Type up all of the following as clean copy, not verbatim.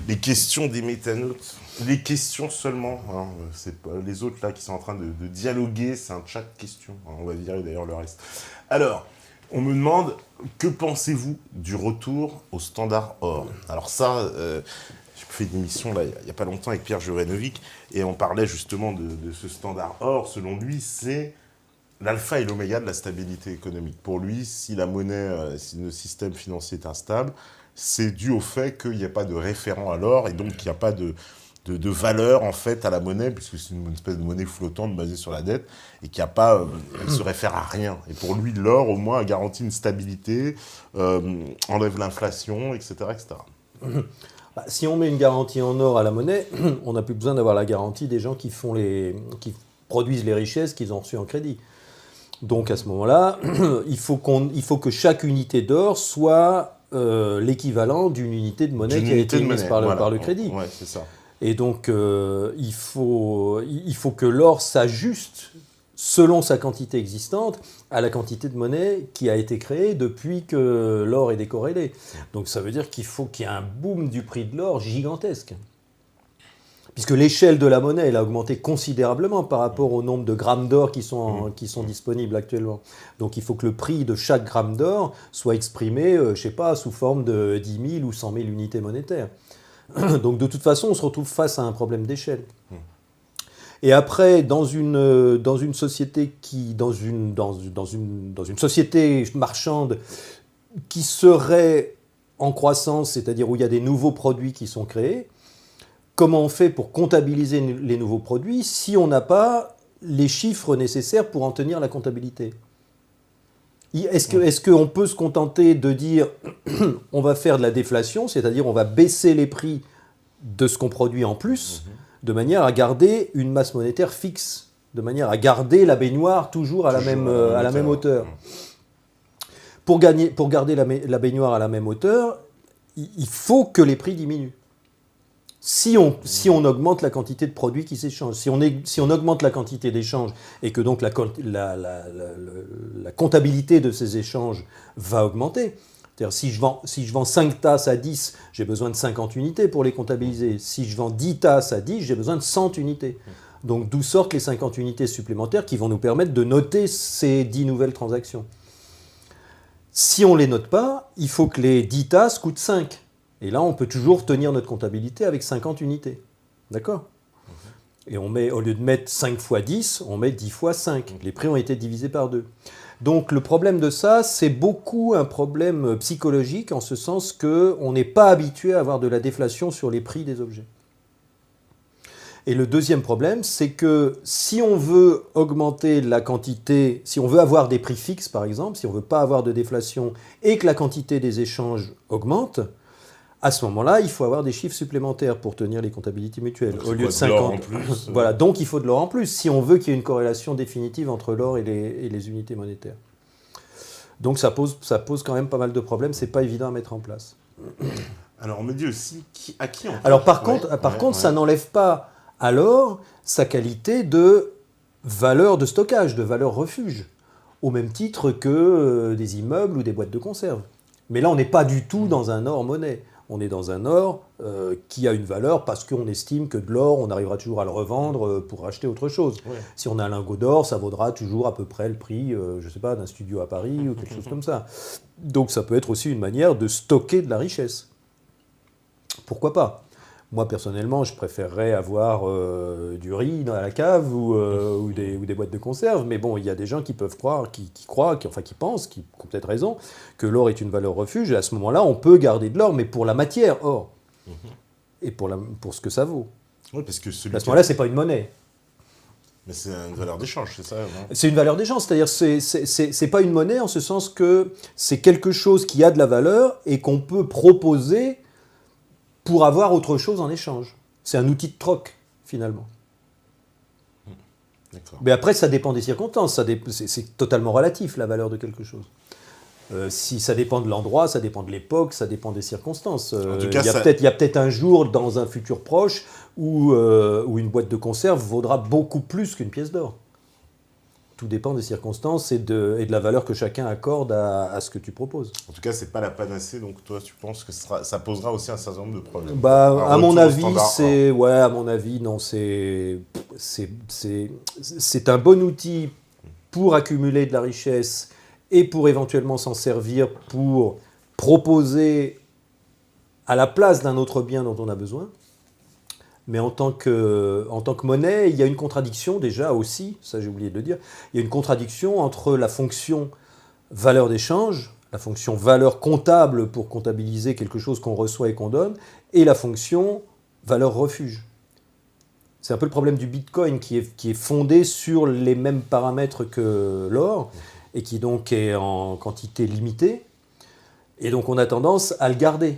Les questions des métanotes, les questions seulement. Hein, c'est pas les autres là qui sont en train de dialoguer, c'est un chat de questions. Hein, on va virer d'ailleurs le reste. Alors, on me demande, que pensez-vous du retour au standard or? Alors ça, j'ai fait une émission là, il n'y a pas longtemps avec Pierre Jurenovic, et on parlait justement de ce standard or. Selon lui, c'est l'alpha et l'oméga de la stabilité économique. Pour lui, si la monnaie, si le système financier est instable, c'est dû au fait qu'il n'y a pas de référent à l'or et donc qu'il n'y a pas de valeur en fait à la monnaie, puisque c'est une espèce de monnaie flottante basée sur la dette et qui a pas, elle se réfère à rien. Et pour lui, l'or au moins garantit une stabilité, enlève l'inflation, etc., etc. Bah, si on met une garantie en or à la monnaie, on n'a plus besoin d'avoir la garantie des gens qui produisent les richesses qu'ils ont reçues en crédit. Donc à ce moment-là, il faut que chaque unité d'or soit l'équivalent d'une unité de monnaie qui a été émise par le crédit. Ouais, c'est ça. Et donc il faut que l'or s'ajuste selon sa quantité existante à la quantité de monnaie qui a été créée depuis que l'or est décorrélé. Donc ça veut dire qu'il faut qu'il y ait un boom du prix de l'or gigantesque. Puisque l'échelle de la monnaie elle a augmenté considérablement par rapport au nombre de grammes d'or qui sont disponibles actuellement. Donc il faut que le prix de chaque gramme d'or soit exprimé, je sais pas, sous forme de 10 000 ou 100 000 unités monétaires. Donc de toute façon, on se retrouve face à un problème d'échelle. Et après, dans une société dans une société marchande qui serait en croissance, c'est-à-dire où il y a des nouveaux produits qui sont créés, comment on fait pour comptabiliser les nouveaux produits si on n'a pas les chiffres nécessaires pour en tenir la comptabilité? Est-ce qu'on peut se contenter de dire on va faire de la déflation, c'est-à-dire on va baisser les prix de ce qu'on produit en plus, de manière à garder une masse monétaire fixe, de manière à garder la baignoire toujours à la même hauteur? Pour garder la baignoire à la même hauteur, il faut que les prix diminuent. Si on augmente la quantité de produits qui s'échangent, si on augmente la quantité d'échanges et que donc la comptabilité de ces échanges va augmenter, c'est-à-dire si je vends 5 tasses à 10, j'ai besoin de 50 unités pour les comptabiliser. Si je vends 10 tasses à 10, j'ai besoin de 100 unités. Donc d'où sortent les 50 unités supplémentaires qui vont nous permettre de noter ces 10 nouvelles transactions. Si on ne les note pas, il faut que les 10 tasses coûtent 5. Et là, on peut toujours tenir notre comptabilité avec 50 unités. D'accord ? Et on met, au lieu de mettre 5 fois 10, on met 10 fois 5. Les prix ont été divisés par 2. Donc le problème de ça, c'est beaucoup un problème psychologique, en ce sens qu'on n'est pas habitué à avoir de la déflation sur les prix des objets. Et le deuxième problème, c'est que si on veut augmenter la quantité, si on veut avoir des prix fixes par exemple, si on ne veut pas avoir de déflation et que la quantité des échanges augmente, à ce moment-là, il faut avoir des chiffres supplémentaires pour tenir les comptabilités mutuelles. Donc, au lieu de 50. Voilà, donc il faut de l'or en plus, si on veut qu'il y ait une corrélation définitive entre l'or et les unités monétaires. Donc ça pose quand même pas mal de problèmes, c'est pas évident à mettre en place. Alors on me dit aussi à qui on peut... Alors par contre, ça n'enlève pas à l'or sa qualité de valeur de stockage, de valeur refuge, au même titre que des immeubles ou des boîtes de conserve. Mais là, on n'est pas du tout dans un or monnaie. On est dans un or qui a une valeur parce qu'on estime que de l'or, on arrivera toujours à le revendre pour acheter autre chose. Ouais. Si on a un lingot d'or, ça vaudra toujours à peu près le prix, je ne sais pas, d'un studio à Paris ou quelque chose comme ça. Donc ça peut être aussi une manière de stocker de la richesse. Pourquoi pas ? Moi, personnellement, je préférerais avoir du riz dans la cave ou des boîtes de conserve. Mais bon, il y a des gens qui peuvent croire, qui pensent, qui ont peut-être raison, que l'or est une valeur refuge. Et à ce moment-là, on peut garder de l'or, mais pour la matière or. Et pour ce que ça vaut. Oui, parce que à ce moment-là, ce n'est pas une monnaie. Mais c'est une valeur d'échange, c'est ça, non ? C'est une valeur d'échange, c'est-à-dire c'est pas une monnaie en ce sens que c'est quelque chose qui a de la valeur et qu'on peut proposer pour avoir autre chose en échange. C'est un outil de troc, finalement. D'accord. Mais après, ça dépend des circonstances. C'est totalement relatif, la valeur de quelque chose. Si ça dépend de l'endroit, ça dépend de l'époque, ça dépend des circonstances. Il y a peut-être un jour, dans un futur proche, où une boîte de conserve vaudra beaucoup plus qu'une pièce d'or. Tout dépend des circonstances et de la valeur que chacun accorde à ce que tu proposes. En tout cas, c'est pas la panacée, donc toi, tu penses que ça posera aussi un certain nombre de problèmes. À mon avis, non, c'est un bon outil pour accumuler de la richesse et pour éventuellement s'en servir pour proposer à la place d'un autre bien dont on a besoin. Mais en tant que monnaie, il y a une contradiction déjà aussi, ça j'ai oublié de le dire, il y a une contradiction entre la fonction valeur d'échange, la fonction valeur comptable pour comptabiliser quelque chose qu'on reçoit et qu'on donne, et la fonction valeur refuge. C'est un peu le problème du Bitcoin qui est fondé sur les mêmes paramètres que l'or, et qui donc est en quantité limitée, et donc on a tendance à le garder,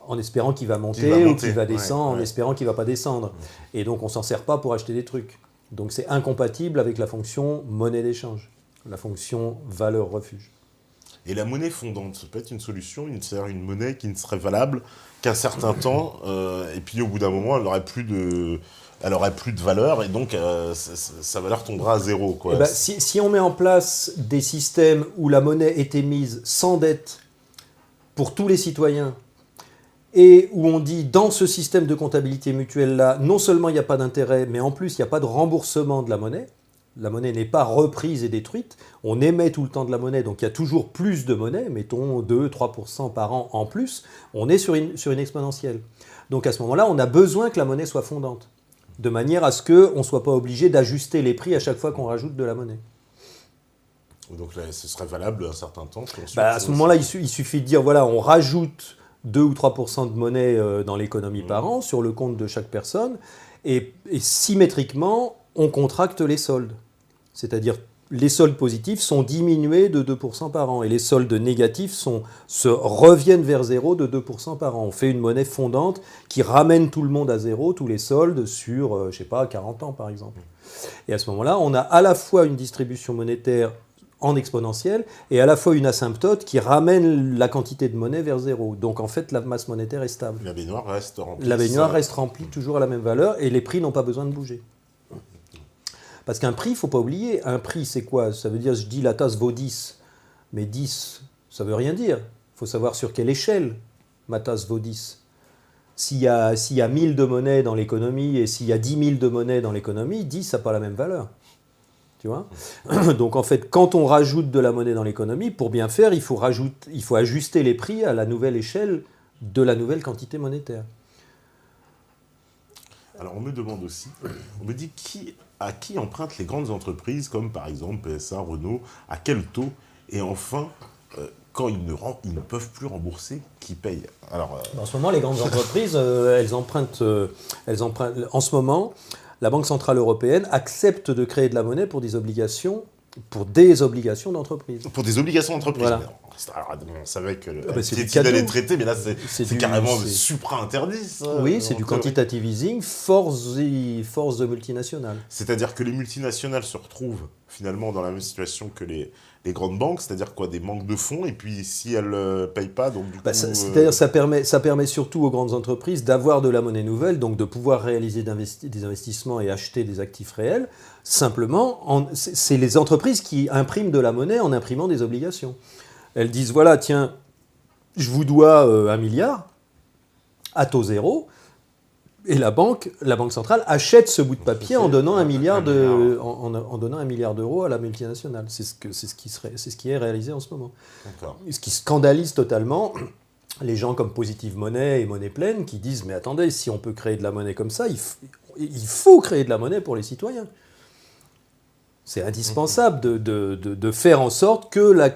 en espérant qu'il va monter ou qu'il va descendre, en espérant qu'il ne va pas descendre. Et donc on ne s'en sert pas pour acheter des trucs. Donc c'est incompatible avec la fonction monnaie d'échange, la fonction valeur refuge. Et la monnaie fondante, ça peut être une solution, c'est-à-dire une monnaie qui ne serait valable qu'un certain temps, et puis au bout d'un moment, elle n'aurait plus de valeur, et donc sa valeur tombera à zéro, quoi. Si on met en place des systèmes où la monnaie est émise sans dette pour tous les citoyens, et où on dit, dans ce système de comptabilité mutuelle-là, non seulement il n'y a pas d'intérêt, mais en plus, il n'y a pas de remboursement de la monnaie. La monnaie n'est pas reprise et détruite. On émet tout le temps de la monnaie, donc il y a toujours plus de monnaie, mettons 2-3% par an en plus. On est sur une exponentielle. Donc à ce moment-là, on a besoin que la monnaie soit fondante, de manière à ce qu'on ne soit pas obligé d'ajuster les prix à chaque fois qu'on rajoute de la monnaie. Donc là, ce serait valable un certain temps. À ce moment-là, il suffit de dire, voilà, on rajoute 2 ou 3% de monnaie dans l'économie par an, sur le compte de chaque personne, et symétriquement, on contracte les soldes. C'est-à-dire, les soldes positifs sont diminués de 2% par an, et les soldes négatifs reviennent vers zéro de 2% par an. On fait une monnaie fondante qui ramène tout le monde à zéro, tous les soldes, sur, 40 ans par exemple. Et à ce moment-là, on a à la fois une distribution monétaire en exponentielle, et à la fois une asymptote qui ramène la quantité de monnaie vers zéro. Donc en fait, la masse monétaire est stable. La baignoire reste remplie. La baignoire reste remplie toujours à la même valeur, et les prix n'ont pas besoin de bouger. Parce qu'un prix, il ne faut pas oublier, un prix c'est quoi? Ça veut dire, je dis la tasse vaut 10, mais 10, ça ne veut rien dire. Il faut savoir sur quelle échelle ma tasse vaut 10. S'il y a 1000 de monnaie dans l'économie, et s'il y a 10 000 de monnaie dans l'économie, 10, ça n'a pas la même valeur. Tu vois? Donc en fait, quand on rajoute de la monnaie dans l'économie, pour bien faire, il faut ajuster les prix à la nouvelle échelle de la nouvelle quantité monétaire. Alors on me demande aussi, on me dit à qui empruntent les grandes entreprises, comme par exemple PSA, Renault, à quel taux? Et enfin, quand ils ne peuvent plus rembourser, qui paye? Alors, en ce moment, les grandes entreprises, elles empruntent. En ce moment, la Banque Centrale Européenne accepte de créer de la monnaie pour des obligations d'entreprise. Pour des obligations d'entreprise. Voilà. Alors, on savait que c'est allait traiter, mais là, c'est carrément supra-interdit, ça. Oui, c'est du quantitative easing, force de multinationales. C'est-à-dire que les multinationales se retrouvent finalement dans la même situation que les grandes banques, c'est-à-dire quoi, des manques de fonds, et puis si elles ne payent pas, donc du coup... C'est-à-dire ça permet surtout aux grandes entreprises d'avoir de la monnaie nouvelle, donc de pouvoir réaliser des investissements et acheter des actifs réels. Simplement, c'est les entreprises qui impriment de la monnaie en imprimant des obligations. Elles disent, voilà, tiens, je vous dois 1 milliard à taux zéro, et la banque centrale achète ce bout de papier en donnant 1 milliard d'euros à la multinationale. C'est ce qui est réalisé en ce moment. D'accord. Ce qui scandalise totalement les gens comme Positive Money et Monnaie Pleine qui disent, mais attendez, si on peut créer de la monnaie comme ça, il faut créer de la monnaie pour les citoyens. C'est indispensable de faire en sorte que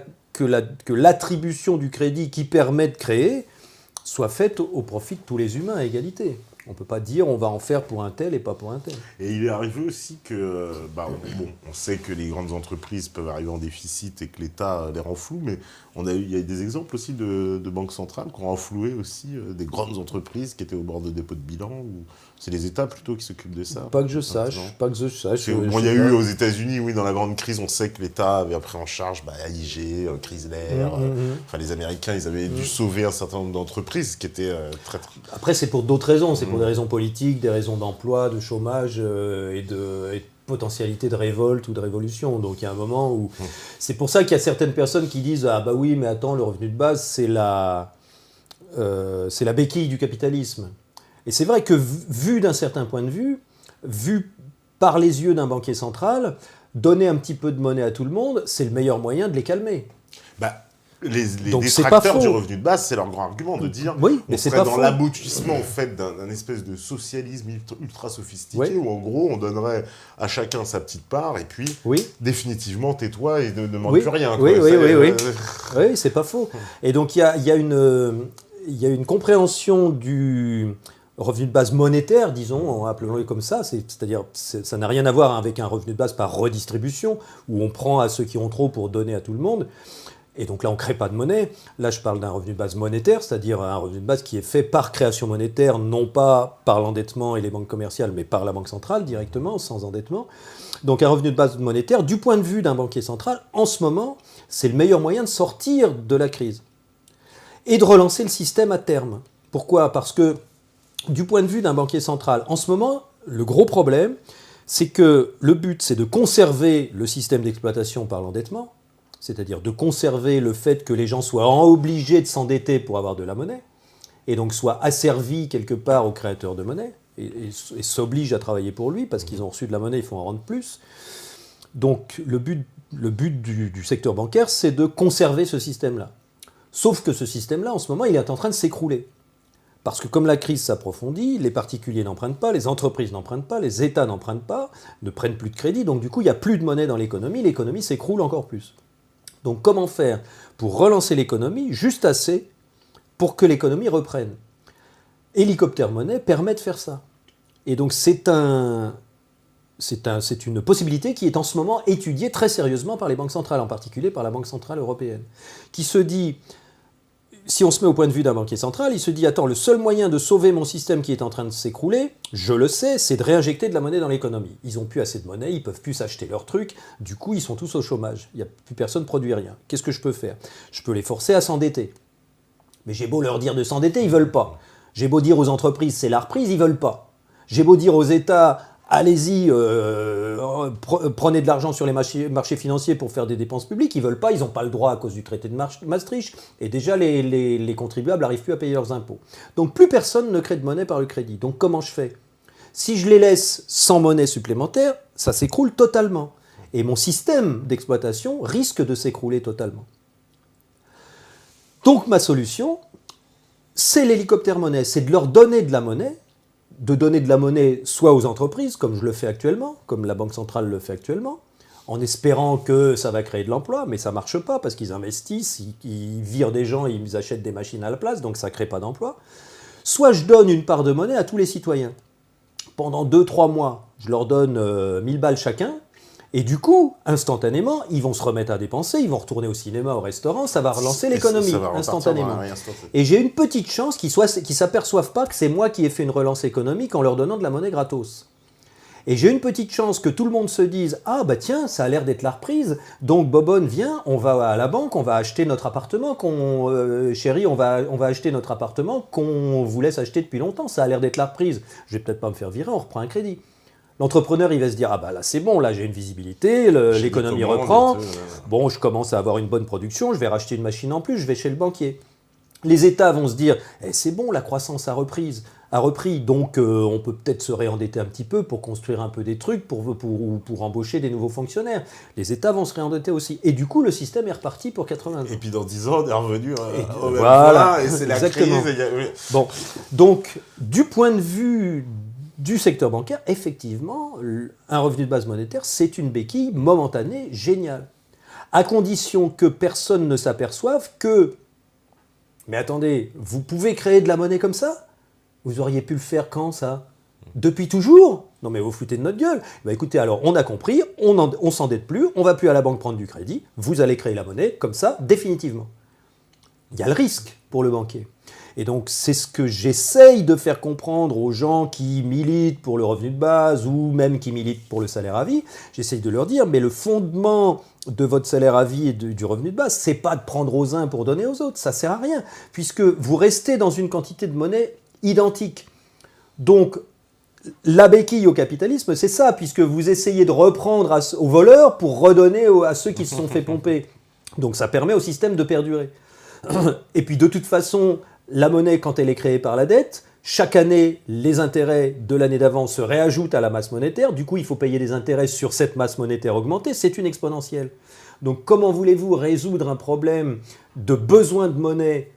l'attribution du crédit qui permet de créer soit faite au profit de tous les humains à égalité. On ne peut pas dire on va en faire pour un tel et pas pour un tel. Et il est arrivé aussi que, on sait que les grandes entreprises peuvent arriver en déficit et que l'État les rend floues, mais il y a des exemples aussi de banques centrales qui ont renfloué aussi des grandes entreprises qui étaient au bord de dépôt de bilan, ou c'est les États plutôt qui s'occupent de ça? Pas que je sache. Il y a eu aux États-Unis, oui, dans la grande crise, on sait que l'État avait pris en charge AIG, Chrysler, les Américains, ils avaient dû sauver un certain nombre d'entreprises qui étaient très... Après, c'est pour d'autres raisons, c'est pour des raisons politiques, des raisons d'emploi, de chômage et potentialité de révolte ou de révolution. Donc il y a un moment où... C'est pour ça qu'il y a certaines personnes qui disent « Ah bah oui, mais attends, le revenu de base, c'est la béquille du capitalisme. » Et c'est vrai que vu d'un certain point de vue, vu par les yeux d'un banquier central, donner un petit peu de monnaie à tout le monde, c'est le meilleur moyen de les calmer. Bah, les Donc, détracteurs du revenu de base, c'est leur grand argument de dire oui, mais on c'est serait pas dans faux. l'aboutissement en fait d'un espèce de socialisme ultra sophistiqué où en gros on donnerait à chacun sa petite part et puis définitivement tais-toi et ne demande plus rien. Oui, c'est pas faux. Et donc il y a une compréhension du revenu de base monétaire, disons, appelons-le comme ça, c'est-à-dire ça n'a rien à voir avec un revenu de base par redistribution, où on prend à ceux qui ont trop pour donner à tout le monde. Et donc là, on ne crée pas de monnaie. Là, je parle d'un revenu de base monétaire, c'est-à-dire un revenu de base qui est fait par création monétaire, non pas par l'endettement et les banques commerciales, mais par la Banque centrale directement, sans endettement. Donc un revenu de base monétaire, du point de vue d'un banquier central, en ce moment, c'est le meilleur moyen de sortir de la crise et de relancer le système à terme. Pourquoi ? Parce que du point de vue d'un banquier central, en ce moment, le gros problème, c'est que le but, c'est de conserver le système d'exploitation par l'endettement, c'est-à-dire de conserver le fait que les gens soient obligés de s'endetter pour avoir de la monnaie, et donc soient asservis quelque part au créateur de monnaie, et s'obligent à travailler pour lui, parce qu'ils ont reçu de la monnaie, il faut en rendre plus. Donc le but du secteur bancaire, c'est de conserver ce système-là. Sauf que ce système-là, en ce moment, il est en train de s'écrouler. Parce que comme la crise s'approfondit, les particuliers n'empruntent pas, les entreprises n'empruntent pas, les États n'empruntent pas, ne prennent plus de crédit, donc du coup, il n'y a plus de monnaie dans l'économie s'écroule encore plus. Donc comment faire pour relancer l'économie juste assez pour que l'économie reprenne ? Hélicoptère monnaie permet de faire ça. Et donc c'est une possibilité qui est en ce moment étudiée très sérieusement par les banques centrales, en particulier par la Banque centrale européenne, qui se dit, si on se met au point de vue d'un banquier central, il se dit, attends, le seul moyen de sauver mon système qui est en train de s'écrouler, je le sais, c'est de réinjecter de la monnaie dans l'économie. Ils n'ont plus assez de monnaie, ils ne peuvent plus s'acheter leurs trucs, du coup ils sont tous au chômage, il n'y a plus personne ne produit rien. Qu'est-ce que je peux faire ? Je peux les forcer à s'endetter. Mais j'ai beau leur dire de s'endetter, ils ne veulent pas. J'ai beau dire aux entreprises, c'est la reprise, ils ne veulent pas. J'ai beau dire aux États, allez-y, prenez de l'argent sur les marchés financiers pour faire des dépenses publiques, ils ne veulent pas, ils n'ont pas le droit à cause du traité de Maastricht, et déjà les contribuables n'arrivent plus à payer leurs impôts. Donc plus personne ne crée de monnaie par le crédit. Donc comment je fais ? Si je les laisse sans monnaie supplémentaire, ça s'écroule totalement. Et mon système d'exploitation risque de s'écrouler totalement. Donc ma solution, c'est l'hélicoptère monnaie, c'est de leur donner de la monnaie, soit aux entreprises, comme je le fais actuellement, comme la Banque centrale le fait actuellement, en espérant que ça va créer de l'emploi, mais ça ne marche pas parce qu'ils investissent, ils virent des gens et ils achètent des machines à la place, donc ça ne crée pas d'emploi. Soit je donne une part de monnaie à tous les citoyens. Pendant 2-3 mois, je leur donne 1000 balles chacun, et du coup, instantanément, ils vont se remettre à dépenser, ils vont retourner au cinéma, au restaurant, ça va relancer l'économie instantanément. Et j'ai une petite chance qu'ils ne s'aperçoivent pas que c'est moi qui ai fait une relance économique en leur donnant de la monnaie gratos. Et j'ai une petite chance que tout le monde se dise « Ah bah tiens, ça a l'air d'être la reprise, donc Bobonne, viens, on va à la banque, on va acheter notre appartement, chérie, on va acheter notre appartement qu'on vous laisse acheter depuis longtemps, ça a l'air d'être la reprise, je vais peut-être pas me faire virer, on reprend un crédit. » L'entrepreneur, il va se dire « Ah bah là c'est bon, là j'ai une visibilité, l'économie reprend, bon je commence à avoir une bonne production, je vais racheter une machine en plus, je vais chez le banquier. » Les États vont se dire c'est bon, la croissance a repris, donc on peut peut-être se réendetter un petit peu pour construire un peu des trucs, pour embaucher des nouveaux fonctionnaires. Les États vont se réendetter aussi. Et du coup, le système est reparti pour 80 ans. Et puis dans 10 ans, on est revenu au même voilà, point, et c'est exactement. La crise. Bon, donc, du point de vue du secteur bancaire, effectivement, un revenu de base monétaire, c'est une béquille momentanée géniale. À condition que personne ne s'aperçoive que mais attendez, vous pouvez créer de la monnaie comme ça ? Vous auriez pu le faire quand, ça ? Depuis toujours ? Non mais vous foutez de notre gueule. Bah écoutez, alors on a compris, on s'endette plus, on va plus à la banque prendre du crédit, vous allez créer la monnaie comme ça, définitivement. Il y a le risque pour le banquier. Et donc c'est ce que j'essaye de faire comprendre aux gens qui militent pour le revenu de base ou même qui militent pour le salaire à vie. J'essaye de leur dire, mais le fondement de votre salaire à vie et du revenu de base, c'est pas de prendre aux uns pour donner aux autres, ça sert à rien, puisque vous restez dans une quantité de monnaie identique. Donc la béquille au capitalisme, c'est ça, puisque vous essayez de reprendre aux voleurs pour redonner à ceux qui se sont fait pomper. Donc ça permet au système de perdurer. Et puis de toute façon, la monnaie, quand elle est créée par la dette, chaque année, les intérêts de l'année d'avant se réajoutent à la masse monétaire. Du coup, il faut payer des intérêts sur cette masse monétaire augmentée. C'est une exponentielle. Donc comment voulez-vous résoudre un problème de besoin de monnaie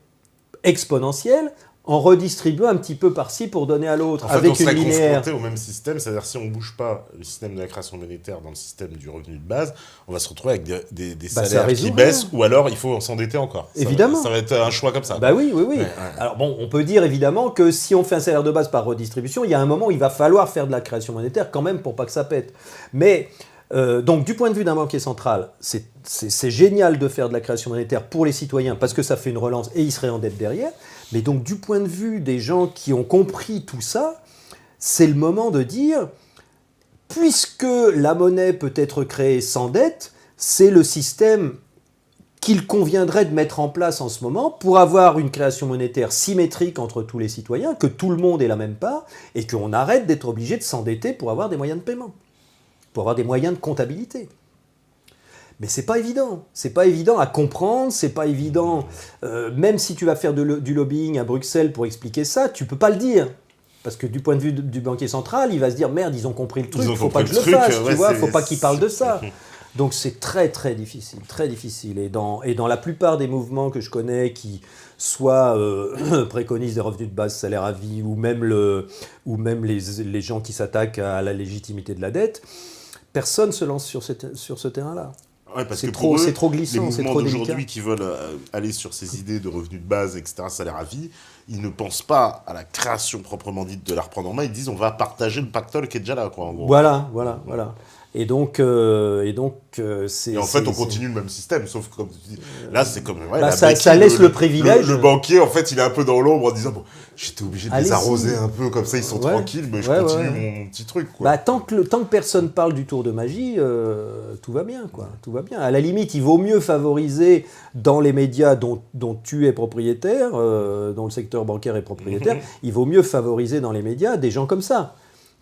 exponentielle en redistribuant un petit peu par-ci pour donner à l'autre, En fait, avec on serait une linéaire. confronté au même système, c'est-à-dire si on ne bouge pas le système de la création monétaire dans le système du revenu de base, on va se retrouver avec des salaires qui baissent, ou alors il faut s'endetter encore. Évidemment. Ça va être un choix comme ça. Bah oui. Ouais. Alors bon, on peut dire évidemment que si on fait un salaire de base par redistribution, il y a un moment où il va falloir faire de la création monétaire quand même pour pas que ça pète. Mais donc du point de vue d'un banquier central, c'est génial de faire de la création monétaire pour les citoyens parce que ça fait une relance et ils seraient en dette derrière. Mais donc du point de vue des gens qui ont compris tout ça, c'est le moment de dire, puisque la monnaie peut être créée sans dette, c'est le système qu'il conviendrait de mettre en place en ce moment pour avoir une création monétaire symétrique entre tous les citoyens, que tout le monde ait la même part, et qu'on arrête d'être obligé de s'endetter pour avoir des moyens de paiement, pour avoir des moyens de comptabilité. Mais c'est pas évident à comprendre, c'est pas évident, même si tu vas faire du lobbying à Bruxelles pour expliquer ça, tu peux pas le dire. Parce que du point de vue du banquier central, il va se dire, merde, ils ont compris le truc, faut pas que je le fasse, tu vois, faut pas qu'ils parlent de ça. Donc c'est très très difficile, très difficile. Et dans la plupart des mouvements que je connais qui soit préconisent des revenus de base, salaire à vie, ou même les gens qui s'attaquent à la légitimité de la dette, personne ne se lance sur ce terrain-là. Ouais, parce c'est que trop, eux, c'est trop glissant, les c'est mouvements trop délicat. d'aujourd'hui qui veulent aller sur ces idées de revenus de base, etc., salaire à vie, ils ne pensent pas à la création proprement dite de la reprendre en main, ils disent on va partager le pactole qui est déjà là, quoi, en gros. Voilà. Et donc c'est... Et en fait, on continue le même système, sauf que, comme tu dis, là, c'est comme... Ouais, ça laisse le privilège. Le banquier, en fait, il est un peu dans l'ombre en disant, bon, j'étais obligé de les arroser un peu, comme ça, ils sont tranquilles, mais je continue mon petit truc, quoi. Bah, tant que personne parle du tour de magie, tout va bien, quoi. Tout va bien. À la limite, il vaut mieux favoriser dans les médias dont tu es propriétaire, dont le secteur bancaire est propriétaire, il vaut mieux favoriser dans les médias des gens comme ça,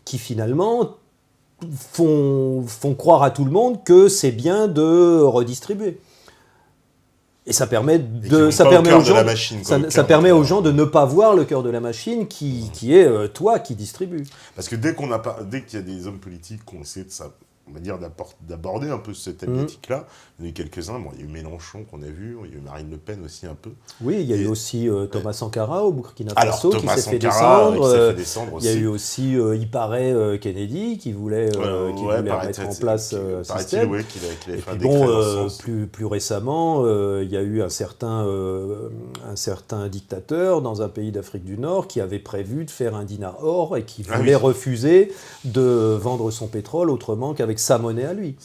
qui finalement... font croire à tout le monde que c'est bien de redistribuer. Et ça permet aux gens de ne pas voir le cœur de la machine qui est toi qui distribue. Parce que dès qu'il y a des hommes politiques qui ont essayé on va dire d'aborder un peu cette thématique-là, il y en a eu quelques-uns, il y a eu Mélenchon qu'on a vu, il y a eu Marine Le Pen aussi un peu. Oui, il y a eu aussi Thomas Sankara au Burkina Faso qui s'est fait descendre. Il y a eu aussi, il paraît, Kennedy qui voulait mettre en place un système. Qu'il avait fait un décret dans ce sens. Plus récemment, il y a eu un certain dictateur dans un pays d'Afrique du Nord qui avait prévu de faire un dinar or et qui voulait refuser de vendre son pétrole autrement qu'avec sa monnaie à lui.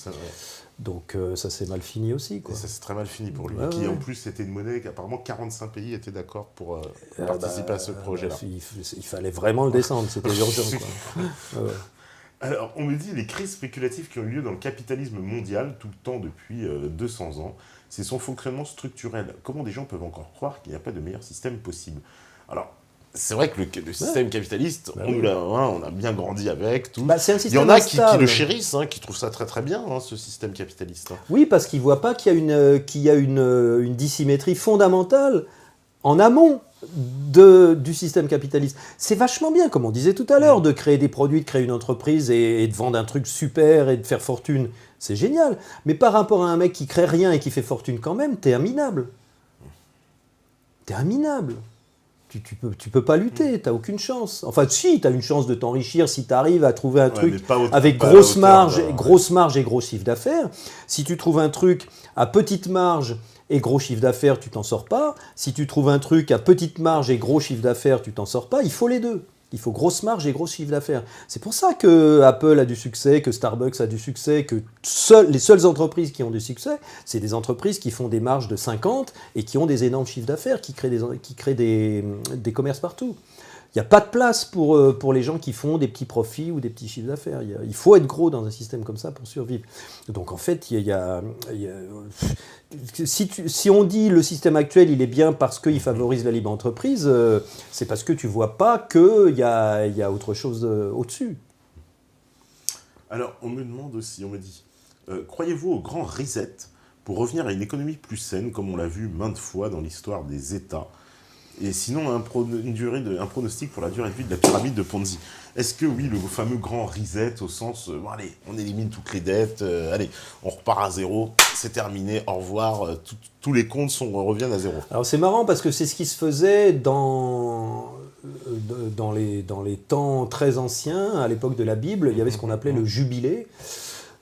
Donc ça s'est mal fini aussi, quoi. Et ça s'est très mal fini pour lui. En plus, c'était une monnaie qu'apparemment 45 pays étaient d'accord pour participer à ce projet-là. Il fallait vraiment le descendre, c'était urgent, quoi. Alors, on me dit les crises spéculatives qui ont eu lieu dans le capitalisme mondial tout le temps depuis 200 ans, c'est son fonctionnement structurel. Comment des gens peuvent encore croire qu'il n'y a pas de meilleur système possible? Alors, c'est vrai que le système capitaliste, on a bien grandi avec, tout. C'est un système il y en a qui le chérissent, qui trouvent ça très très bien, ce système capitaliste. Oui, parce qu'ils ne voient pas qu'il y a une dissymétrie fondamentale en amont du système capitaliste. C'est vachement bien, comme on disait tout à l'heure, de créer des produits, de créer une entreprise et de vendre un truc super et de faire fortune. C'est génial. Mais par rapport à un mec qui crée rien et qui fait fortune quand même, t'es un minable. T'es un minable. Tu peux pas lutter, t'as aucune chance. Enfin, si, t'as une chance de t'enrichir si t'arrives à trouver un truc avec grosse marge et gros chiffre d'affaires. Si tu trouves un truc à petite marge et gros chiffre d'affaires, tu t'en sors pas. Si tu trouves un truc à petite marge et gros chiffre d'affaires, tu t'en sors pas. Il faut les deux. Il faut grosse marge et gros chiffre d'affaires. C'est pour ça que Apple a du succès, que Starbucks a du succès, que les seules entreprises qui ont du succès, c'est des entreprises qui font des marges de 50 et qui ont des énormes chiffres d'affaires, qui créent des commerces partout. Il n'y a pas de place pour les gens qui font des petits profits ou des petits chiffres d'affaires. Il faut être gros dans un système comme ça pour survivre. Donc en fait, si on dit le système actuel, il est bien parce qu'il favorise la libre entreprise, c'est parce que tu ne vois pas qu'il y a autre chose au-dessus. Alors, on me demande aussi, on me dit, croyez-vous au grand reset pour revenir à une économie plus saine, comme on l'a vu maintes fois dans l'histoire des États? Et sinon, un pronostic pour la durée de vie de la pyramide de Ponzi. Est-ce que oui, le fameux grand reset au sens, bon allez, on élimine toutes les dettes, allez, on repart à zéro, c'est terminé, au revoir, tous les comptes reviennent à zéro. Alors c'est marrant parce que c'est ce qui se faisait dans les temps très anciens, à l'époque de la Bible. Il y avait ce qu'on appelait le jubilé,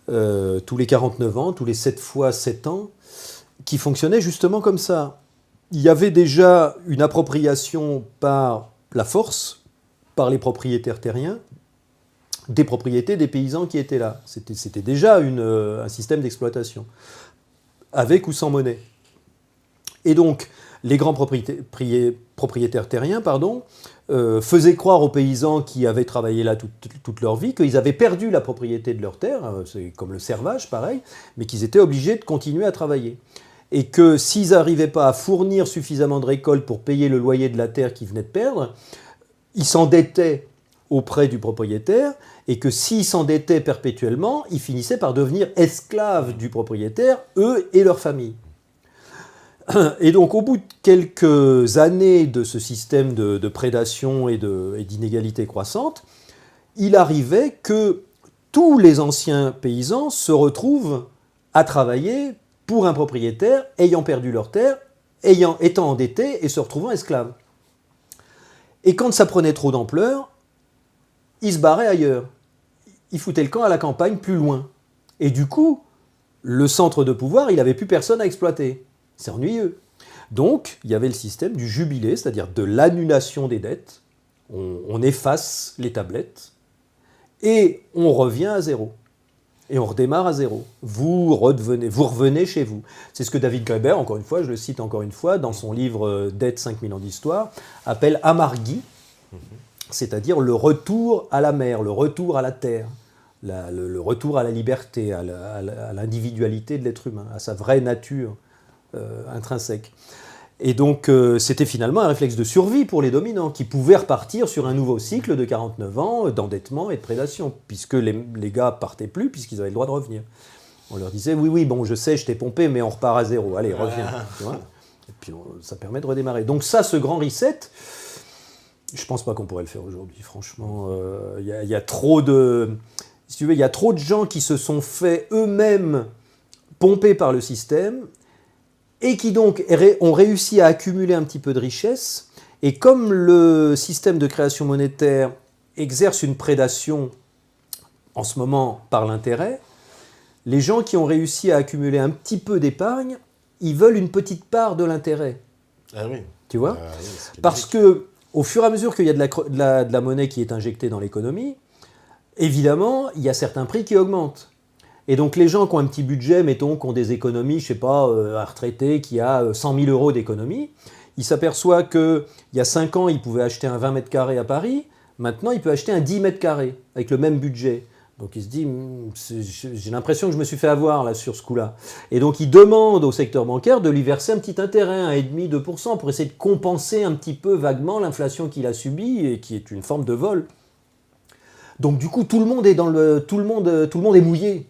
tous les 49 ans, tous les 7 fois 7 ans, qui fonctionnait justement comme ça. Il y avait déjà une appropriation par la force, par les propriétaires terriens, des propriétés des paysans qui étaient là. C'était déjà un système d'exploitation, avec ou sans monnaie. Et donc, les grands propriétaires terriens faisaient croire aux paysans qui avaient travaillé là toute leur vie qu'ils avaient perdu la propriété de leur terre, c'est comme le servage, pareil, mais qu'ils étaient obligés de continuer à travailler. Et que s'ils n'arrivaient pas à fournir suffisamment de récoltes pour payer le loyer de la terre qu'ils venaient de perdre, ils s'endettaient auprès du propriétaire, et que s'ils s'endettaient perpétuellement, ils finissaient par devenir esclaves du propriétaire, eux et leur famille. Et donc au bout de quelques années de ce système de prédation et d'inégalité croissante, il arrivait que tous les anciens paysans se retrouvent à travailler pour un propriétaire ayant perdu leur terre, étant endettés et se retrouvant esclaves. Et quand ça prenait trop d'ampleur, ils se barraient ailleurs. Ils foutaient le camp à la campagne plus loin. Et du coup, le centre de pouvoir, il n'avait plus personne à exploiter. C'est ennuyeux. Donc, il y avait le système du jubilé, c'est-à-dire de l'annulation des dettes. On efface les tablettes et on revient à zéro. Et on redémarre à zéro. Vous revenez chez vous. C'est ce que David Graeber, encore une fois, je le cite encore une fois, dans son livre Dette 5000 ans d'histoire, appelle amarghi, c'est-à-dire le retour à la mer, le retour à la terre, le retour à la liberté, à l'individualité de l'être humain, à sa vraie nature intrinsèque. Et donc, c'était finalement un réflexe de survie pour les dominants, qui pouvaient repartir sur un nouveau cycle de 49 ans d'endettement et de prédation, puisque les gars partaient plus, puisqu'ils avaient le droit de revenir. On leur disait, oui, bon, je sais, je t'ai pompé, mais on repart à zéro. Allez, reviens. Tu vois, et puis, ça permet de redémarrer. Donc ça, ce grand reset, je pense pas qu'on pourrait le faire aujourd'hui. Franchement, il y a trop de... Si tu veux, il y a trop de gens qui se sont fait eux-mêmes pomper par le système, et qui donc ont réussi à accumuler un petit peu de richesse. Et comme le système de création monétaire exerce une prédation en ce moment par l'intérêt, les gens qui ont réussi à accumuler un petit peu d'épargne, ils veulent une petite part de l'intérêt. Ah oui. Tu vois ? Oui, parce que au fur et à mesure qu'il y a de la monnaie qui est injectée dans l'économie, évidemment, il y a certains prix qui augmentent. Et donc les gens qui ont un petit budget, mettons, qui ont des économies, je sais pas, un retraité qui a 100 000 euros d'économie, il s'aperçoit qu'il y a 5 ans, il pouvait acheter un 20 mètres carrés à Paris, maintenant il peut acheter un 10 mètres carrés avec le même budget. Donc il se dit, j'ai l'impression que je me suis fait avoir là, sur ce coup-là. Et donc il demande au secteur bancaire de lui verser un petit intérêt, 1,5-2%, pour essayer de compenser un petit peu vaguement l'inflation qu'il a subie et qui est une forme de vol. Donc du coup, tout le monde est mouillé.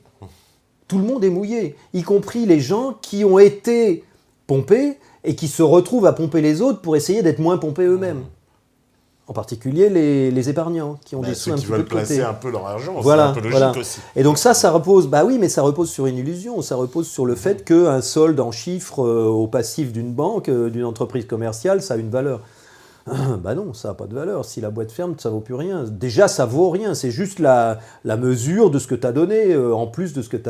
Tout le monde est mouillé, y compris les gens qui ont été pompés et qui se retrouvent à pomper les autres pour essayer d'être moins pompés eux-mêmes. En particulier les épargnants qui ont des sous un petit peu de côté. Ceux qui veulent placer un peu leur argent, voilà, c'est un peu logique aussi. Et donc ça repose, mais ça repose sur une illusion, ça repose sur le fait qu'un solde en chiffres au passif d'une banque, d'une entreprise commerciale, ça a une valeur. Non, ça n'a pas de valeur. Si la boîte ferme, ça ne vaut plus rien. Déjà, ça ne vaut rien. C'est juste la mesure de ce que tu as donné, en plus de ce que tu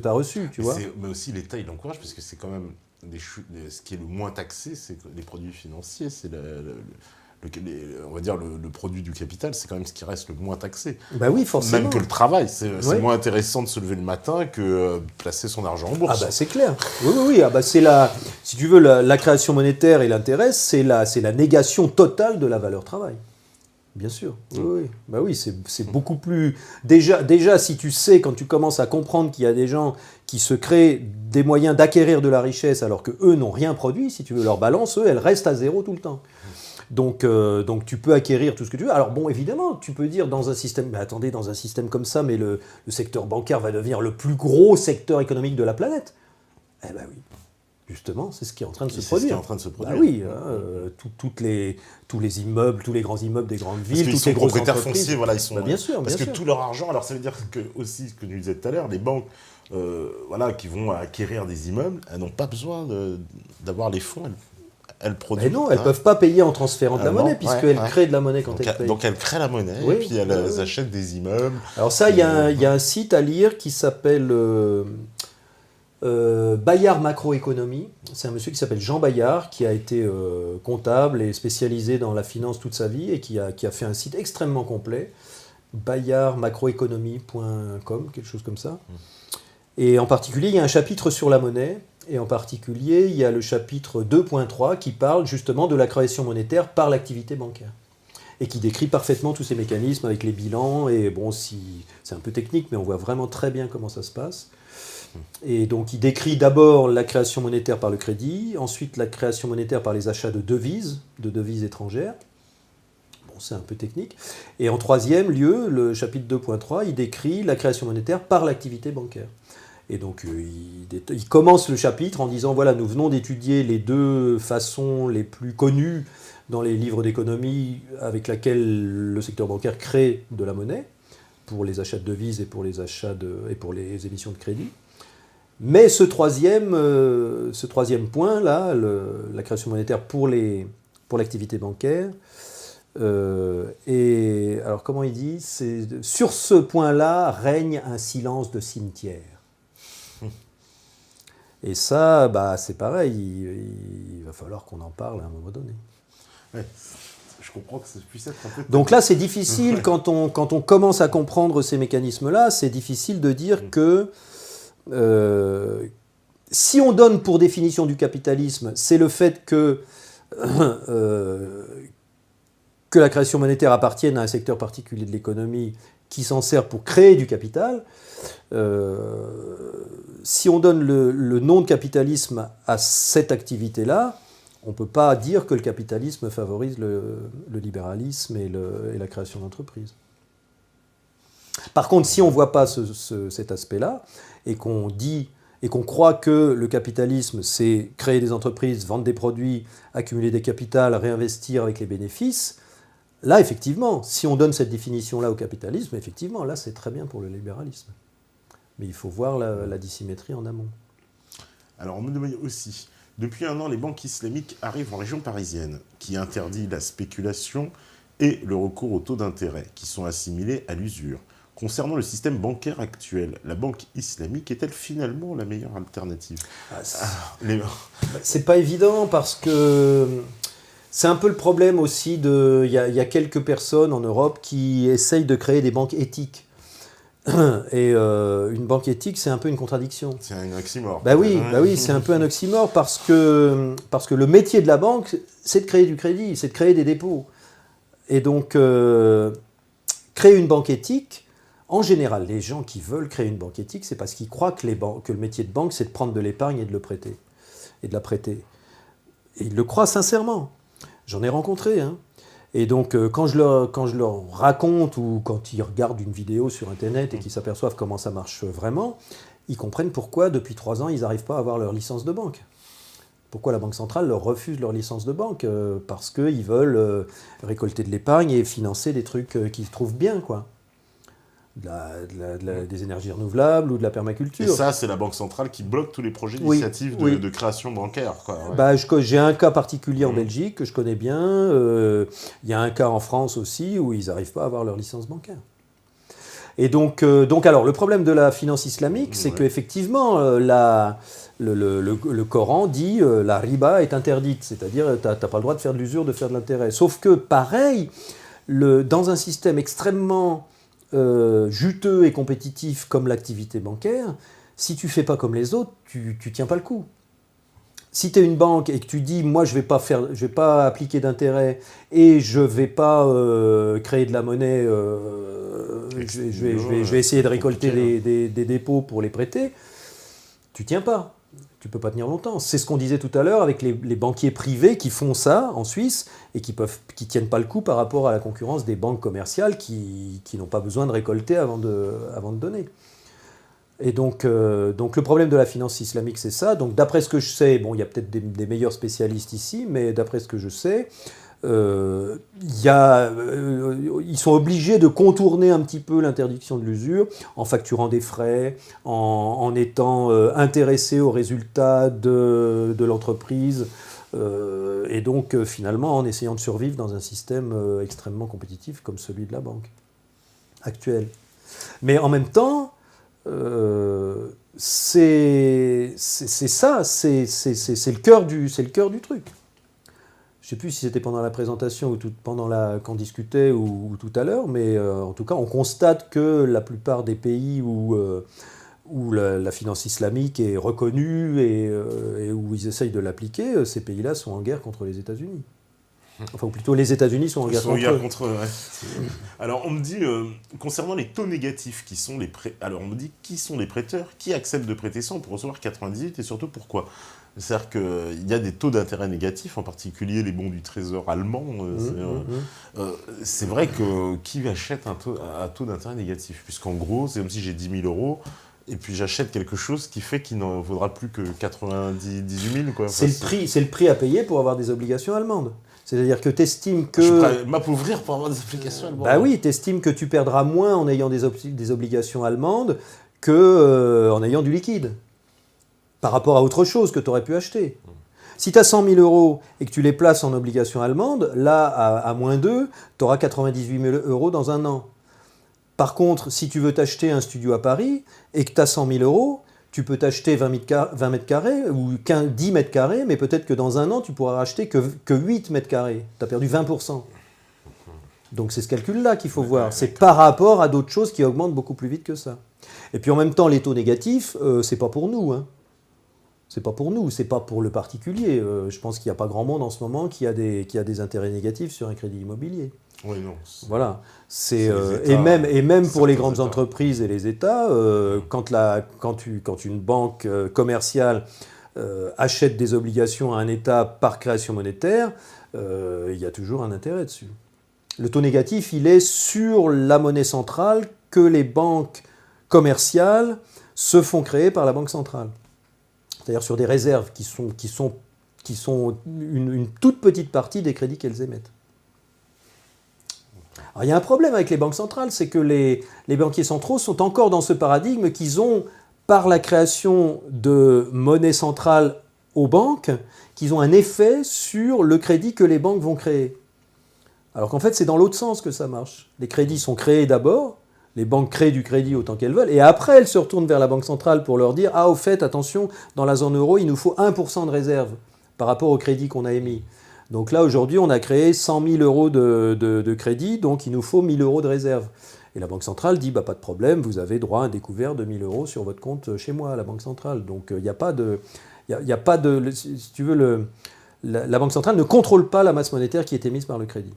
as reçu. Tu vois. Mais aussi, l'État, il encourage, parce que c'est quand même ce qui est le moins taxé, c'est les produits financiers. C'est on va dire le produit du capital, c'est quand même ce qui reste le moins taxé. Oui, forcément. Même que le travail. C'est moins intéressant de se lever le matin que placer son argent en bourse. C'est clair. Oui. C'est si tu veux, la création monétaire et l'intérêt, c'est la négation totale de la valeur travail. Bien sûr, oui, oui. Bah oui, c'est beaucoup plus... Déjà, si tu sais, quand tu commences à comprendre qu'il y a des gens qui se créent des moyens d'acquérir de la richesse alors qu'eux n'ont rien produit, si tu veux, leur balance, eux, elle reste à zéro tout le temps. Donc tu peux acquérir tout ce que tu veux. Alors bon, évidemment, tu peux dire dans un système... Mais attendez, dans un système comme ça, mais le secteur bancaire va devenir le plus gros secteur économique de la planète. Eh ben oui. Justement, c'est ce qui est en train de se produire. C'est ce qui est en train de se produire. Bah oui, tous les immeubles, tous les grands immeubles des grandes villes, toutes les sont grosses propriétaires entreprises. fonciers, voilà, ils sont. Bien sûr, parce bien que sûr. tout leur argent, alors ça veut dire que aussi, ce que tu disais tout à l'heure, les banques, voilà, qui vont acquérir des immeubles, elles n'ont pas besoin d'avoir les fonds. Elles produisent. Mais non, elles ne peuvent pas payer en transférant de la monnaie, puisqu'elles créent de la monnaie quand elles payent. Donc elles créent la monnaie, oui, et puis elles achètent des immeubles. Alors ça, il y a un site à lire qui s'appelle Bayard Macroéconomie. C'est un monsieur qui s'appelle Jean Bayard, qui a été comptable et spécialisé dans la finance toute sa vie, et qui a fait un site extrêmement complet, bayardmacroéconomie.com, quelque chose comme ça. Et en particulier, il y a un chapitre sur la monnaie. Et en particulier, il y a le chapitre 2.3 qui parle justement de la création monétaire par l'activité bancaire. Et qui décrit parfaitement tous ces mécanismes avec les bilans. Et bon, c'est un peu technique, mais on voit vraiment très bien comment ça se passe. Et donc, il décrit d'abord la création monétaire par le crédit, ensuite la création monétaire par les achats de devises étrangères. Bon, c'est un peu technique. Et en troisième lieu, le chapitre 2.3, il décrit la création monétaire par l'activité bancaire. Et donc, il commence le chapitre en disant, voilà, nous venons d'étudier les deux façons les plus connues dans les livres d'économie avec laquelle le secteur bancaire crée de la monnaie, pour les achats de devises et pour les émissions de crédit. Mais ce troisième point-là, la création monétaire pour l'activité bancaire, et alors comment il dit, sur ce point-là règne un silence de cimetière. Et ça, bah, c'est pareil, il va falloir qu'on en parle à un moment donné. Ouais, je comprends que ça puisse être un peu... Donc là, c'est difficile, quand on commence à comprendre ces mécanismes-là, c'est difficile de dire que si on donne pour définition du capitalisme, c'est le fait que la création monétaire appartienne à un secteur particulier de l'économie qui s'en sert pour créer du capital. Si on donne le nom de capitalisme à cette activité-là, on ne peut pas dire que le capitalisme favorise le libéralisme et la création d'entreprises. Par contre, si on ne voit pas cet aspect-là, et qu'on croit que le capitalisme, c'est créer des entreprises, vendre des produits, accumuler des capitals, réinvestir avec les bénéfices, là, effectivement, si on donne cette définition-là au capitalisme, effectivement, là, c'est très bien pour le libéralisme. Mais il faut voir la dissymétrie en amont. Alors, on me demande aussi, depuis un an, les banques islamiques arrivent en région parisienne, qui interdit la spéculation et le recours aux taux d'intérêt, qui sont assimilés à l'usure. Concernant le système bancaire actuel, la banque islamique est-elle finalement la meilleure alternative ? C'est pas évident parce que c'est un peu le problème aussi il y a quelques personnes en Europe qui essayent de créer des banques éthiques. Et une banque éthique, c'est un peu une contradiction. C'est un oxymore. Bah oui, c'est un peu un oxymore parce que le métier de la banque, c'est de créer du crédit, c'est de créer des dépôts. Et donc, créer une banque éthique, en général, les gens qui veulent créer une banque éthique, c'est parce qu'ils croient que le métier de banque, c'est de prendre de l'épargne et de le prêter, et de la prêter. Et ils le croient sincèrement. J'en ai rencontré, hein. Et donc, quand je leur raconte ou quand ils regardent une vidéo sur Internet et qu'ils s'aperçoivent comment ça marche vraiment, ils comprennent pourquoi, depuis 3 ans, ils n'arrivent pas à avoir leur licence de banque. Pourquoi la Banque centrale leur refuse leur licence de banque ? Parce qu'ils veulent récolter de l'épargne et financer des trucs qu'ils trouvent bien, quoi. Des énergies renouvelables ou de la permaculture. Et ça, c'est la Banque centrale qui bloque tous les projets d'initiative de création bancaire, quoi. Ouais. Bah, j'ai un cas particulier en Belgique que je connais bien. Il y a un cas en France aussi où ils n'arrivent pas à avoir leur licence bancaire. Et donc alors, le problème de la finance islamique, c'est qu'effectivement, le Coran dit la riba est interdite, c'est-à-dire tu n'as pas le droit de faire de l'usure, de faire de l'intérêt. Sauf que, pareil, dans un système extrêmement juteux et compétitif comme l'activité bancaire, si tu ne fais pas comme les autres, tu ne tiens pas le coup. Si tu es une banque et que tu dis, moi, je vais pas appliquer d'intérêt et je vais pas créer de la monnaie, je vais essayer de récolter des dépôts pour les prêter, tu tiens pas. Tu peux pas tenir longtemps. C'est ce qu'on disait tout à l'heure avec les banquiers privés qui font ça en Suisse et qui tiennent pas le coup par rapport à la concurrence des banques commerciales qui n'ont pas besoin de récolter avant de donner. Et donc le problème de la finance islamique, c'est ça. Donc d'après ce que je sais, bon, il y a peut-être des meilleurs spécialistes ici, mais d'après ce que je sais, ils sont obligés de contourner un petit peu l'interdiction de l'usure en facturant des frais, en étant intéressés aux résultats de l'entreprise, et donc finalement en essayant de survivre dans un système extrêmement compétitif comme celui de la banque actuelle. Mais en même temps, c'est ça, c'est le cœur du truc. Je ne sais plus si c'était pendant la présentation ou quand on discutait ou tout à l'heure, mais en tout cas, on constate que la plupart des pays où la finance islamique est reconnue et où ils essayent de l'appliquer, ces pays-là sont en guerre contre les États-Unis. Enfin, ou plutôt, les États-Unis sont en guerre contre eux. Ouais. Alors, on me dit, concernant les taux négatifs, alors, on me dit, qui sont les prêteurs, qui acceptent de prêter 100 pour recevoir 98 et surtout pourquoi ? C'est-à-dire qu'il y a des taux d'intérêt négatifs, en particulier les bons du Trésor allemand. C'est vrai que qui achète un taux d'intérêt négatif ? Puisqu'en gros, c'est comme si j'ai 10 000 euros et puis j'achète quelque chose qui fait qu'il n'en vaudra plus que 18 000. Quoi. Enfin, c'est le prix à payer pour avoir des obligations allemandes. C'est-à-dire que tu estimes que... Je suis prêt à m'appauvrir pour avoir des obligations allemandes. Bah oui, tu estimes que tu perdras moins en ayant des obligations allemandes qu'en ayant du liquide, par rapport à autre chose que tu aurais pu acheter. Si tu as 100 000 euros et que tu les places en obligations allemandes, là, à moins 2, tu auras 98 000 euros dans un an. Par contre, si tu veux t'acheter un studio à Paris et que tu as 100 000 euros, tu peux t'acheter 20 mètres carrés ou 10 mètres carrés, mais peut-être que dans un an, tu pourras acheter que 8 mètres carrés. Tu as perdu 20%. Donc c'est ce calcul-là qu'il faut voir. C'est par rapport à d'autres choses qui augmentent beaucoup plus vite que ça. Et puis en même temps, les taux négatifs, c'est pas pour nous. Hein. C'est pas pour nous, c'est pas pour le particulier. Je pense qu'il n'y a pas grand monde en ce moment qui a des intérêts négatifs sur un crédit immobilier. Oui, non. Voilà. Et même pour les grandes entreprises et les États, quand une banque commerciale achète des obligations à un État par création monétaire, il y a toujours un intérêt dessus. Le taux négatif, il est sur la monnaie centrale que les banques commerciales se font créer par la Banque centrale. C'est-à-dire sur des réserves qui sont une toute petite partie des crédits qu'elles émettent. Alors, il y a un problème avec les banques centrales, c'est que les banquiers centraux sont encore dans ce paradigme qu'ils ont, par la création de monnaie centrale aux banques, qu'ils ont un effet sur le crédit que les banques vont créer. Alors qu'en fait, c'est dans l'autre sens que ça marche. Les crédits sont créés d'abord, les banques créent du crédit autant qu'elles veulent, et après, elles se retournent vers la Banque centrale pour leur dire « Ah, au fait, attention, dans la zone euro, il nous faut 1% de réserve par rapport au crédit qu'on a émis. » Donc là, aujourd'hui, on a créé 100 000 euros de crédit, donc il nous faut 1 000 euros de réserve. Et la Banque centrale dit, bah, pas de problème, vous avez droit à un découvert de 1 000 euros sur votre compte chez moi, à la Banque centrale. Donc il n'y a pas de... si tu veux, la Banque centrale ne contrôle pas la masse monétaire qui est émise par le crédit.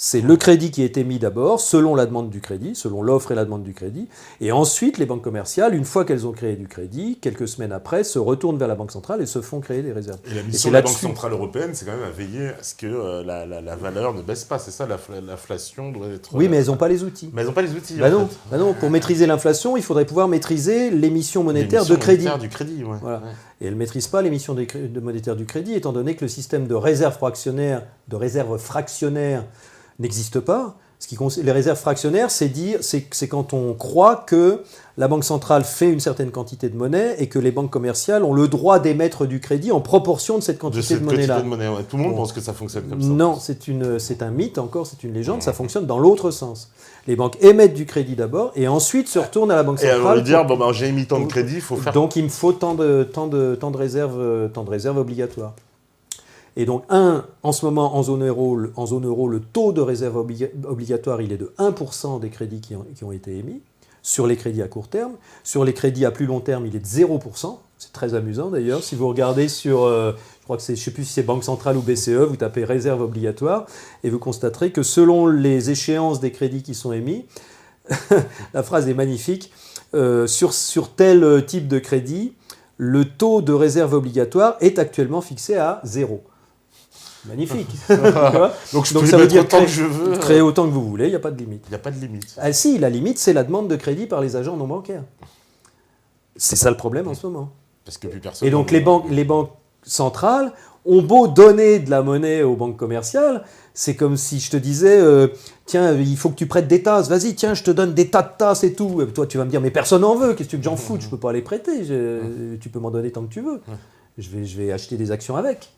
C'est le crédit qui est émis d'abord, selon la demande du crédit, selon l'offre et la demande du crédit. Et ensuite, les banques commerciales, une fois qu'elles ont créé du crédit, quelques semaines après, se retournent vers la Banque centrale et se font créer des réserves. Et la mission de la Banque centrale européenne, c'est quand même à veiller à ce que la valeur ne baisse pas. C'est ça, l'inflation doit être... Oui, mais elles n'ont pas les outils. Mais elles n'ont pas les outils, en fait. Bah non, pour maîtriser l'inflation, il faudrait pouvoir maîtriser l'émission monétaire de crédit. Du crédit, ouais. Voilà. Et elles ne maîtrisent pas l'émission monétaire du crédit, étant donné que le système de réserve fractionnaire n'existe pas. Les réserves fractionnaires, c'est quand on croit que la Banque centrale fait une certaine quantité de monnaie et que les banques commerciales ont le droit d'émettre du crédit en proportion de cette quantité de monnaie-là. Ouais. Tout le monde pense que ça fonctionne comme ça. Non, c'est un mythe encore, c'est une légende, ça fonctionne dans l'autre sens. Les banques émettent du crédit d'abord et ensuite se retournent à la Banque centrale. Et alors dire, j'ai émis tant de crédit, il faut faire... Donc il me faut tant de réserves obligatoires. Et donc, en ce moment, en zone euro, le taux de réserve obligatoire, il est de 1% des crédits qui ont été émis. sur les crédits à court terme. Sur les crédits à plus long terme, il est de 0%. C'est très amusant d'ailleurs. Si vous regardez sur, je crois que c'est, je ne sais plus si c'est Banque Centrale ou BCE, vous tapez réserve obligatoire et vous constaterez que selon les échéances des crédits qui sont émis, la phrase est magnifique, sur tel type de crédit, le taux de réserve obligatoire est actuellement fixé à 0. Magnifique. Donc je Donc peux ça veut mettre dire autant que je veux. créer autant que vous voulez, il n'y a pas de limite. Il n'y a pas de limite. Ah, si, la limite, c'est la demande de crédit par les agents non bancaires. C'est ça le problème en ce moment. Parce que plus personne. Et donc les banques centrales ont beau donner de la monnaie aux banques commerciales, c'est comme si je te disais, tiens, il faut que tu prêtes des tasses, vas-y, tiens, je te donne des tas de tasses et tout. Et toi, tu vas me dire, mais personne n'en veut, qu'est-ce que tu veux que j'en foute, je peux pas les prêter, tu peux m'en donner tant que tu veux. Je vais acheter des actions avec,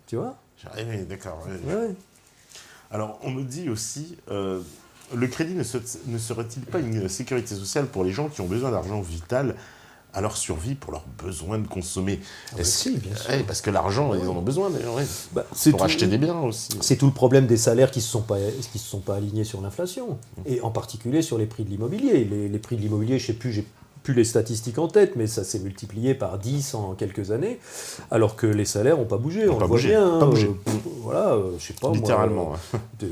tu vois. Oui, d'accord. Ouais, ouais. Alors, on me dit aussi, le crédit ne serait-il pas une sécurité sociale pour les gens qui ont besoin d'argent vital à leur survie pour leurs besoins de consommer? Si, bien sûr. Parce que l'argent, ils en ont besoin d'ailleurs. Bah, pour acheter des biens aussi. C'est tout le problème des salaires qui ne se sont pas alignés sur l'inflation, et en particulier sur les prix de l'immobilier. Les prix de l'immobilier, je ne sais plus, j'ai plus les statistiques en tête, mais ça s'est multiplié par 10 en quelques années, alors que les salaires n'ont pas bougé. On le voit bien. Pas bougé. Voilà, je sais pas. Littéralement. Je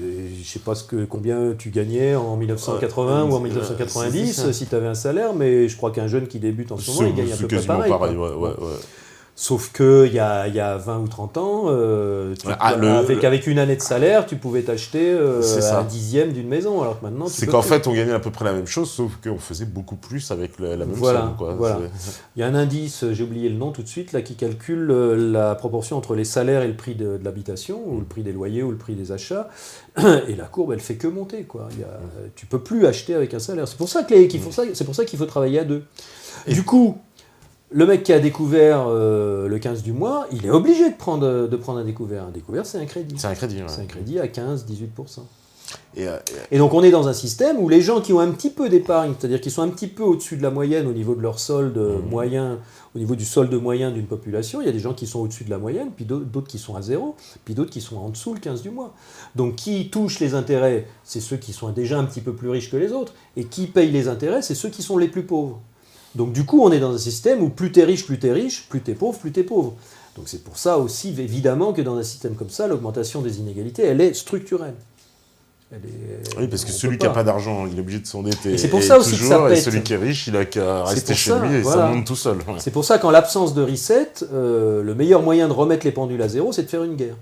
sais pas combien tu gagnais en 1980 ou en 1990 si tu avais un salaire, mais je crois qu'un jeune qui débute en ce moment, il gagne à peu près pareil. Ouais. Sauf qu'il y a 20 ou 30 ans, avec une année de salaire, tu pouvais t'acheter un dixième d'une maison. Alors que maintenant, c'est qu'en fait, on gagnait à peu près la même chose, sauf qu'on faisait beaucoup plus avec la même somme. Voilà. Il y a un indice, j'ai oublié le nom tout de suite, là, qui calcule la proportion entre les salaires et le prix de l'habitation, ou le prix des loyers, ou le prix des achats. Et la courbe, elle fait que monter, quoi. Tu peux plus acheter avec un salaire. C'est pour ça qu'il faut travailler à deux. Du coup, le mec qui a découvert le 15 du mois, il est obligé de prendre un découvert. Un découvert, c'est un crédit. C'est un crédit, ouais. C'est un crédit à 15-18%. Et donc on est dans un système où les gens qui ont un petit peu d'épargne, c'est-à-dire qui sont un petit peu au-dessus de la moyenne au niveau de leur solde moyen, au niveau du solde moyen d'une population, il y a des gens qui sont au-dessus de la moyenne, puis d'autres qui sont à zéro, puis d'autres qui sont en dessous le 15 du mois. Donc qui touchent les intérêts, c'est ceux qui sont déjà un petit peu plus riches que les autres, et qui payent les intérêts, c'est ceux qui sont les plus pauvres. Donc du coup, on est dans un système où plus t'es riche, plus t'es pauvre, plus t'es pauvre. Donc c'est pour ça aussi, évidemment, que dans un système comme ça, l'augmentation des inégalités, elle est structurelle. Oui, parce que celui qui n'a pas d'argent, il est obligé de s'endetter. Et c'est pour ça aussi que ça pète. Et celui qui est riche, il a qu'à rester chez lui et ça monte tout seul. Ouais. C'est pour ça qu'en l'absence de reset, le meilleur moyen de remettre les pendules à zéro, c'est de faire une guerre.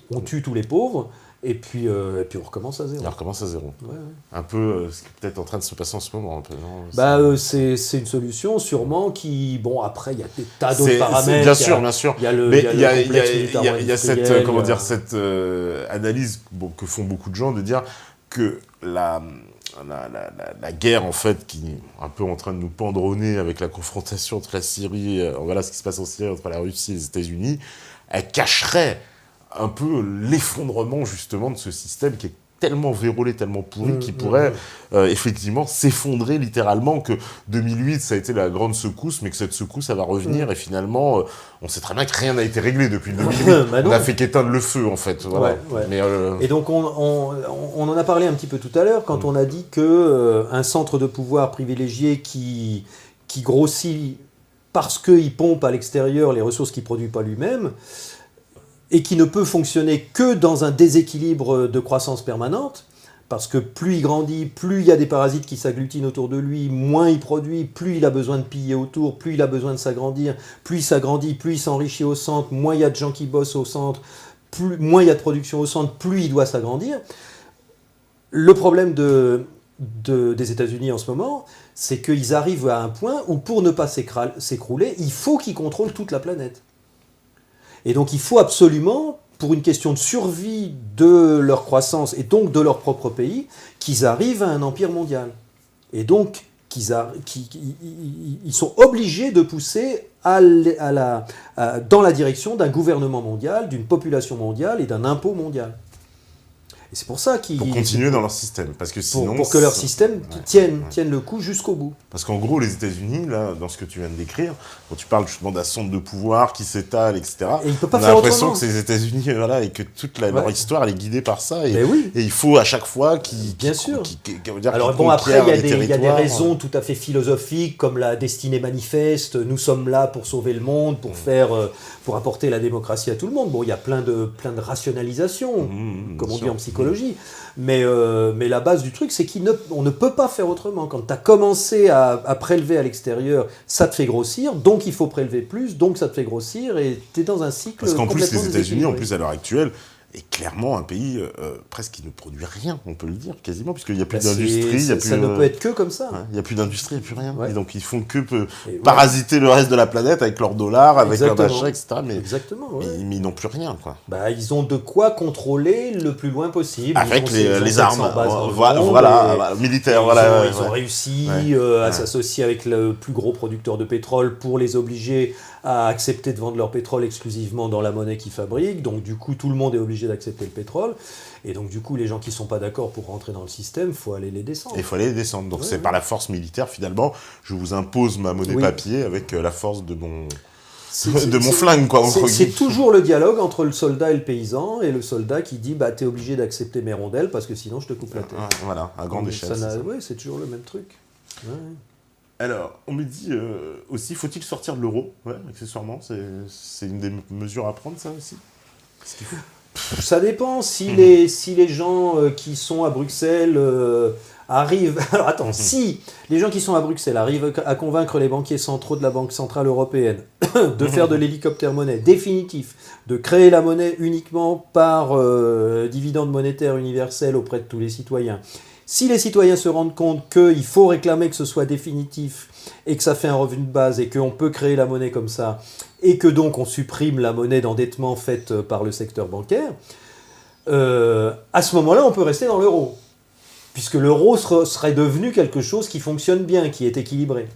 On tue tous les pauvres, et puis on recommence à zéro. On recommence à zéro. Ouais. Un peu ce qui est peut-être en train de se passer en ce moment. Un peu, non c'est une solution sûrement qui... Bon, après, il y a des tas d'autres paramètres. Bien sûr. Il y a le cette analyse que font beaucoup de gens de dire que la guerre, en fait, qui est un peu en train de nous pendre au nez avec la confrontation entre la Syrie, voilà ce qui se passe en Syrie entre la Russie et les États-Unis, elle cacherait un peu l'effondrement justement de ce système qui est tellement vérolé, tellement pourri, qui pourrait effectivement s'effondrer littéralement, que 2008 ça a été la grande secousse, mais que cette secousse elle va revenir et finalement on sait très bien que rien n'a été réglé depuis 2008. On a fait qu'éteindre le feu en fait. Voilà. Ouais. Mais, et donc on en a parlé un petit peu tout à l'heure quand on a dit que un centre de pouvoir privilégié qui grossit parce qu'il pompe à l'extérieur les ressources qu'il ne produit pas lui-même, et qui ne peut fonctionner que dans un déséquilibre de croissance permanente, parce que plus il grandit, plus il y a des parasites qui s'agglutinent autour de lui, moins il produit, plus il a besoin de piller autour, plus il a besoin de s'agrandir, plus il s'agrandit, plus il s'enrichit au centre, moins il y a de gens qui bossent au centre, moins il y a de production au centre, plus il doit s'agrandir. Le problème des États-Unis en ce moment, c'est qu'ils arrivent à un point où pour ne pas s'écrouler, il faut qu'ils contrôlent toute la planète. Et donc il faut absolument, pour une question de survie de leur croissance et donc de leur propre pays, qu'ils arrivent à un empire mondial. Et donc ils sont obligés de pousser dans la direction d'un gouvernement mondial, d'une population mondiale et d'un impôt mondial. Et c'est pour ça qu'ils... Pour continuer dans leur système. Parce que sinon... Pour que leur système tienne le coup jusqu'au bout. Parce qu'en gros, les États-Unis, là, dans ce que tu viens de décrire, quand tu parles justement d'un centre de pouvoir qui s'étale, etc., et on a l'impression que c'est les États-Unis, voilà, et que toute leur histoire, elle est guidée par ça. Et, et il faut à chaque fois qu'ils... Bien sûr. Alors bon, après, il y a des raisons tout à fait philosophiques, comme la destinée manifeste, nous sommes là pour sauver le monde, pour apporter la démocratie à tout le monde. Bon, il y a plein de rationalisations, comme on dit en psychologie. Mais la base du truc, c'est qu'on ne peut pas faire autrement. Quand tu as commencé à prélever à l'extérieur, ça te fait grossir, donc il faut prélever plus, donc ça te fait grossir, et tu es dans un cycle. Parce qu'en plus, les États-Unis, en plus, à l'heure actuelle, est clairement un pays presque qui ne produit rien, on peut le dire, quasiment, puisqu'il n'y a plus d'industrie. Ça ne peut être que comme ça. Il n'y a plus d'industrie, il n'y a plus rien. Ouais. Et donc ils font que parasiter le reste de la planète avec leurs dollars, avec leurs achats, etc. Mais ils n'ont plus rien, quoi. Bah, ils ont de quoi contrôler le plus loin possible. Avec les armes, militaires. Ils ont réussi à s'associer avec le plus gros producteur de pétrole pour les obliger à accepter de vendre leur pétrole exclusivement dans la monnaie qu'ils fabriquent. Donc du coup, tout le monde est obligé d'accepter le pétrole. Et donc du coup, les gens qui ne sont pas d'accord pour rentrer dans le système, il faut aller les descendre. Il faut aller les descendre. Donc c'est par la force militaire, finalement, je vous impose ma monnaie papier avec la force de mon flingue, quoi. C'est toujours le dialogue entre le soldat et le paysan, et le soldat qui dit t'es obligé d'accepter mes rondelles parce que sinon je te coupe la tête. Voilà, à grande échelle. C'est toujours le même truc. Ouais. Alors, on me dit aussi, faut-il sortir de l'euro? Ouais, accessoirement, c'est une des mesures à prendre, ça aussi. Ça dépend. Si les gens qui sont à Bruxelles arrivent... Alors attends, si les gens qui sont à Bruxelles arrivent à convaincre les banquiers centraux de la Banque Centrale Européenne de faire de l'hélicoptère-monnaie définitif, de créer la monnaie uniquement par dividende monétaire universel auprès de tous les citoyens, si les citoyens se rendent compte qu'il faut réclamer que ce soit définitif et que ça fait un revenu de base et qu'on peut créer la monnaie comme ça et que donc on supprime la monnaie d'endettement faite par le secteur bancaire, à ce moment-là, on peut rester dans l'euro. Puisque l'euro serait devenu quelque chose qui fonctionne bien, qui est équilibré.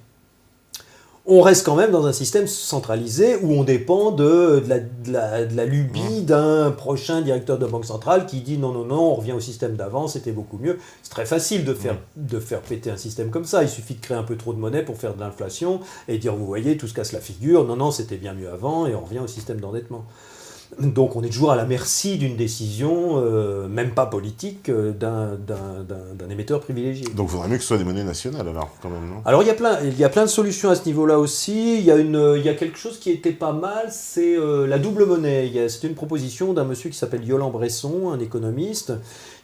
On reste quand même dans un système centralisé où on dépend de la lubie d'un prochain directeur de banque centrale qui dit non, on revient au système d'avant, c'était beaucoup mieux. C'est très facile de faire péter un système comme ça. Il suffit de créer un peu trop de monnaie pour faire de l'inflation et dire vous voyez, tout se casse la figure. Non, c'était bien mieux avant et on revient au système d'endettement. Donc on est toujours à la merci d'une décision, même pas politique, d'un émetteur privilégié. Donc il faudrait mieux que ce soit des monnaies nationales alors, quand même, non? Alors il y a plein de solutions à ce niveau-là aussi. Il y a quelque chose qui était pas mal, c'est la double monnaie. C'était une proposition d'un monsieur qui s'appelle Yolande Bresson, un économiste,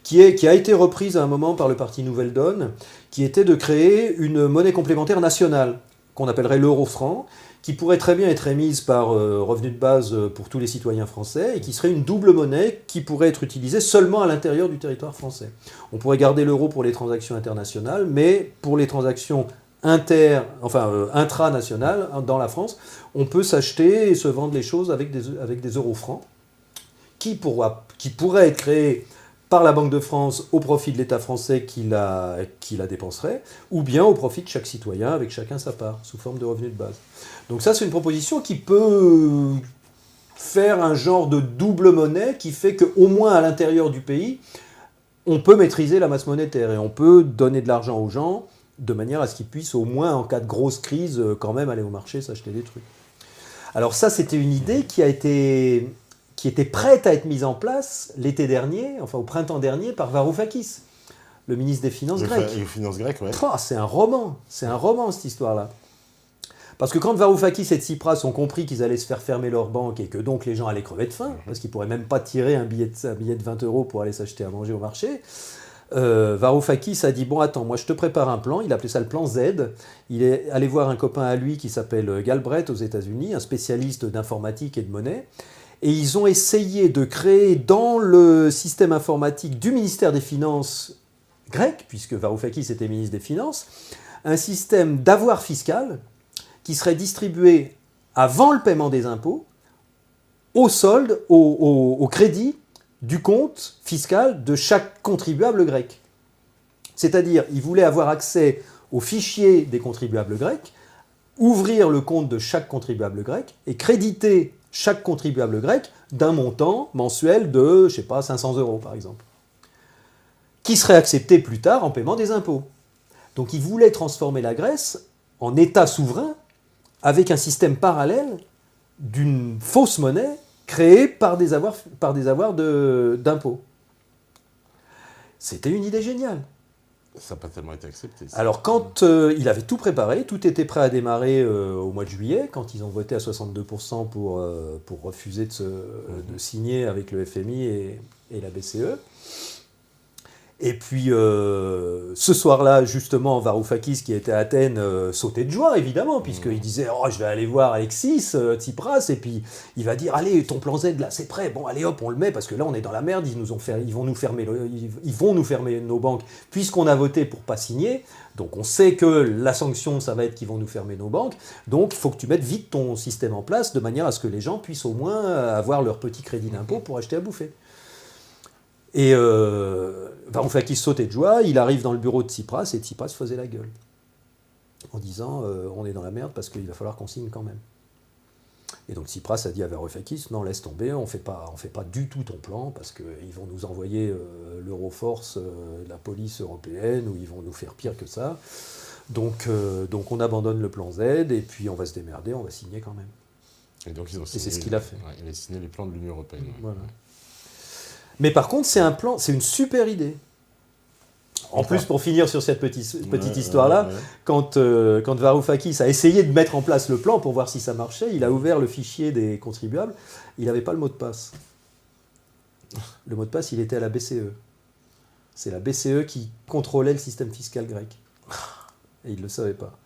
qui a été reprise à un moment par le parti Nouvelle Donne, qui était de créer une monnaie complémentaire nationale, qu'on appellerait l'euro-franc, qui pourrait très bien être émise par revenu de base pour tous les citoyens français et qui serait une double monnaie qui pourrait être utilisée seulement à l'intérieur du territoire français. On pourrait garder l'euro pour les transactions internationales, mais pour les transactions intranationales dans la France, on peut s'acheter et se vendre les choses avec des euros-francs qui pourraient être créés par la Banque de France au profit de l'État français qui la dépenserait, ou bien au profit de chaque citoyen, avec chacun sa part, sous forme de revenu de base. Donc ça, c'est une proposition qui peut faire un genre de double monnaie qui fait qu'au moins à l'intérieur du pays, on peut maîtriser la masse monétaire et on peut donner de l'argent aux gens de manière à ce qu'ils puissent au moins, en cas de grosse crise, quand même aller au marché s'acheter des trucs. Alors ça, c'était une idée qui était prête à être mise en place l'été dernier, enfin au printemps dernier, par Varoufakis, le ministre des Finances grec. Les finances grecques, ouais. C'est un roman cette histoire-là. Parce que quand Varoufakis et Tsipras ont compris qu'ils allaient se faire fermer leur banque et que donc les gens allaient crever de faim, parce qu'ils ne pourraient même pas tirer un billet de 20 € pour aller s'acheter à manger au marché, Varoufakis a dit « Bon, attends, moi je te prépare un plan », il appelait ça le plan Z. Il est allé voir un copain à lui qui s'appelle Galbraith aux États-Unis, un spécialiste d'informatique et de monnaie, et ils ont essayé de créer dans le système informatique du ministère des Finances grec, puisque Varoufakis était ministre des Finances, un système d'avoir fiscal qui serait distribué avant le paiement des impôts, au solde, au crédit du compte fiscal de chaque contribuable grec. C'est-à-dire, il voulait avoir accès aux fichiers des contribuables grecs, ouvrir le compte de chaque contribuable grec et créditer chaque contribuable grec d'un montant mensuel de, 500 € par exemple. qui serait accepté plus tard en paiement des impôts. Donc il voulait transformer la Grèce en État souverain avec un système parallèle d'une fausse monnaie créée par des avoirs d'impôts. C'était une idée géniale. Ça n'a pas tellement été accepté. Ça. Alors quand il avait tout préparé, tout était prêt à démarrer au mois de juillet, quand ils ont voté à 62% pour refuser de signer avec le FMI et la BCE. Et puis, ce soir-là, justement, Varoufakis, qui était à Athènes, sautait de joie, évidemment, puisqu'il disait « Oh, je vais aller voir Alexis Tsipras, et puis il va dire « Allez, ton plan Z, là, c'est prêt. Bon, allez, hop, on le met, parce que là, on est dans la merde. Ils vont nous fermer nos banques, puisqu'on a voté pour pas signer. Donc, on sait que la sanction, ça va être qu'ils vont nous fermer nos banques. Donc, il faut que tu mettes vite ton système en place, de manière à ce que les gens puissent au moins avoir leur petit crédit d'impôt pour acheter à bouffer. » Et Varoufakis sautait de joie, il arrive dans le bureau de Tsipras et Tsipras faisait la gueule en disant on est dans la merde parce qu'il va falloir qu'on signe quand même. Et donc Tsipras a dit à Varoufakis non, laisse tomber, on fait pas du tout ton plan parce qu'ils vont nous envoyer l'Euroforce, la police européenne, ou ils vont nous faire pire que ça. Donc on abandonne le plan Z et puis on va se démerder, on va signer quand même. Et donc ils ont signé, et c'est ce qu'il a fait. Ouais, il a signé les plans de l'Union européenne. Voilà. Mais par contre, c'est une super idée. En plus, pour finir sur cette petite histoire-là, quand Varoufakis a essayé de mettre en place le plan pour voir si ça marchait, il a ouvert le fichier des contribuables, il n'avait pas le mot de passe. Le mot de passe, il était à la BCE. C'est la BCE qui contrôlait le système fiscal grec. Et il ne le savait pas.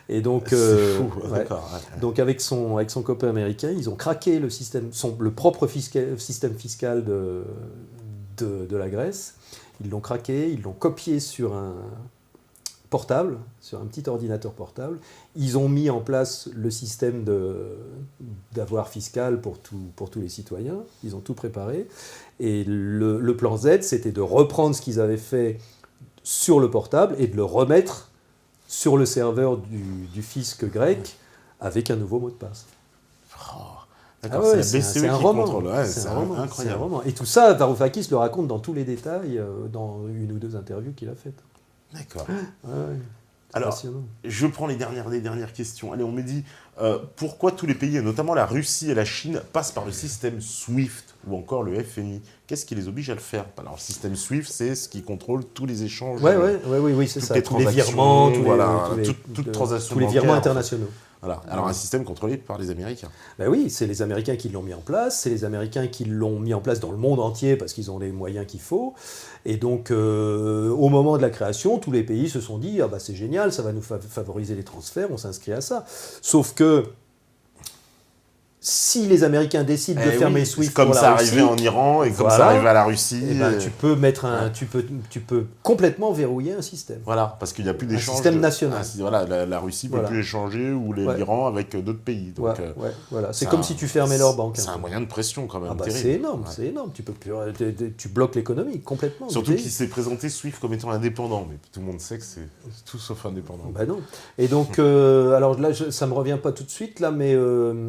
Et donc, donc avec son copain américain, ils ont craqué le propre système fiscal de la Grèce. Ils l'ont craqué, ils l'ont copié sur un portable, sur un petit ordinateur portable. Ils ont mis en place le système d'avoir fiscal pour tous les citoyens. Ils ont tout préparé. Et le plan Z, c'était de reprendre ce qu'ils avaient fait sur le portable et de le remettre sur le serveur du fisc grec avec un nouveau mot de passe. D'accord, c'est la BCE qui contrôle. Ouais, c'est incroyable. C'est un roman. Et tout ça, Varoufakis le raconte dans tous les détails dans une ou deux interviews qu'il a faites. D'accord. Ouais, alors, je prends les dernières questions. Allez, on me dit pourquoi tous les pays, et notamment la Russie et la Chine, passent par le système SWIFT ou encore le FMI? Qu'est-ce qui les oblige à le faire? Alors, le système SWIFT, c'est ce qui contrôle tous les échanges. Oui, c'est ça. Tous les virements, toutes transactions tous les virements internationaux. Voilà. Alors, un système contrôlé par les Américains. Ben oui, c'est les Américains qui l'ont mis en place, c'est les Américains qui l'ont mis en place dans le monde entier parce qu'ils ont les moyens qu'il faut. Et donc, au moment de la création, tous les pays se sont dit « Ah bah c'est génial, ça va nous favoriser les transferts, on s'inscrit à ça ». Sauf que si les Américains décident de fermer SWIFT comme pour ça la Russie, arrivait en Iran et comme ça arrivait à la Russie, tu peux complètement verrouiller un système. Voilà, parce qu'il n'y a plus d'échange. Un système national. La Russie ne peut plus échanger ou l'Iran avec d'autres pays. Donc, voilà. C'est comme si tu fermais leur banque. C'est un moyen de pression quand même. C'est énorme, c'est énorme. Tu bloques l'économie complètement. Surtout qu'il s'est présenté SWIFT comme étant indépendant, mais tout le monde sait que c'est tout sauf indépendant. Ben non. Et donc, alors là, ça ne me revient pas tout de suite, là, mais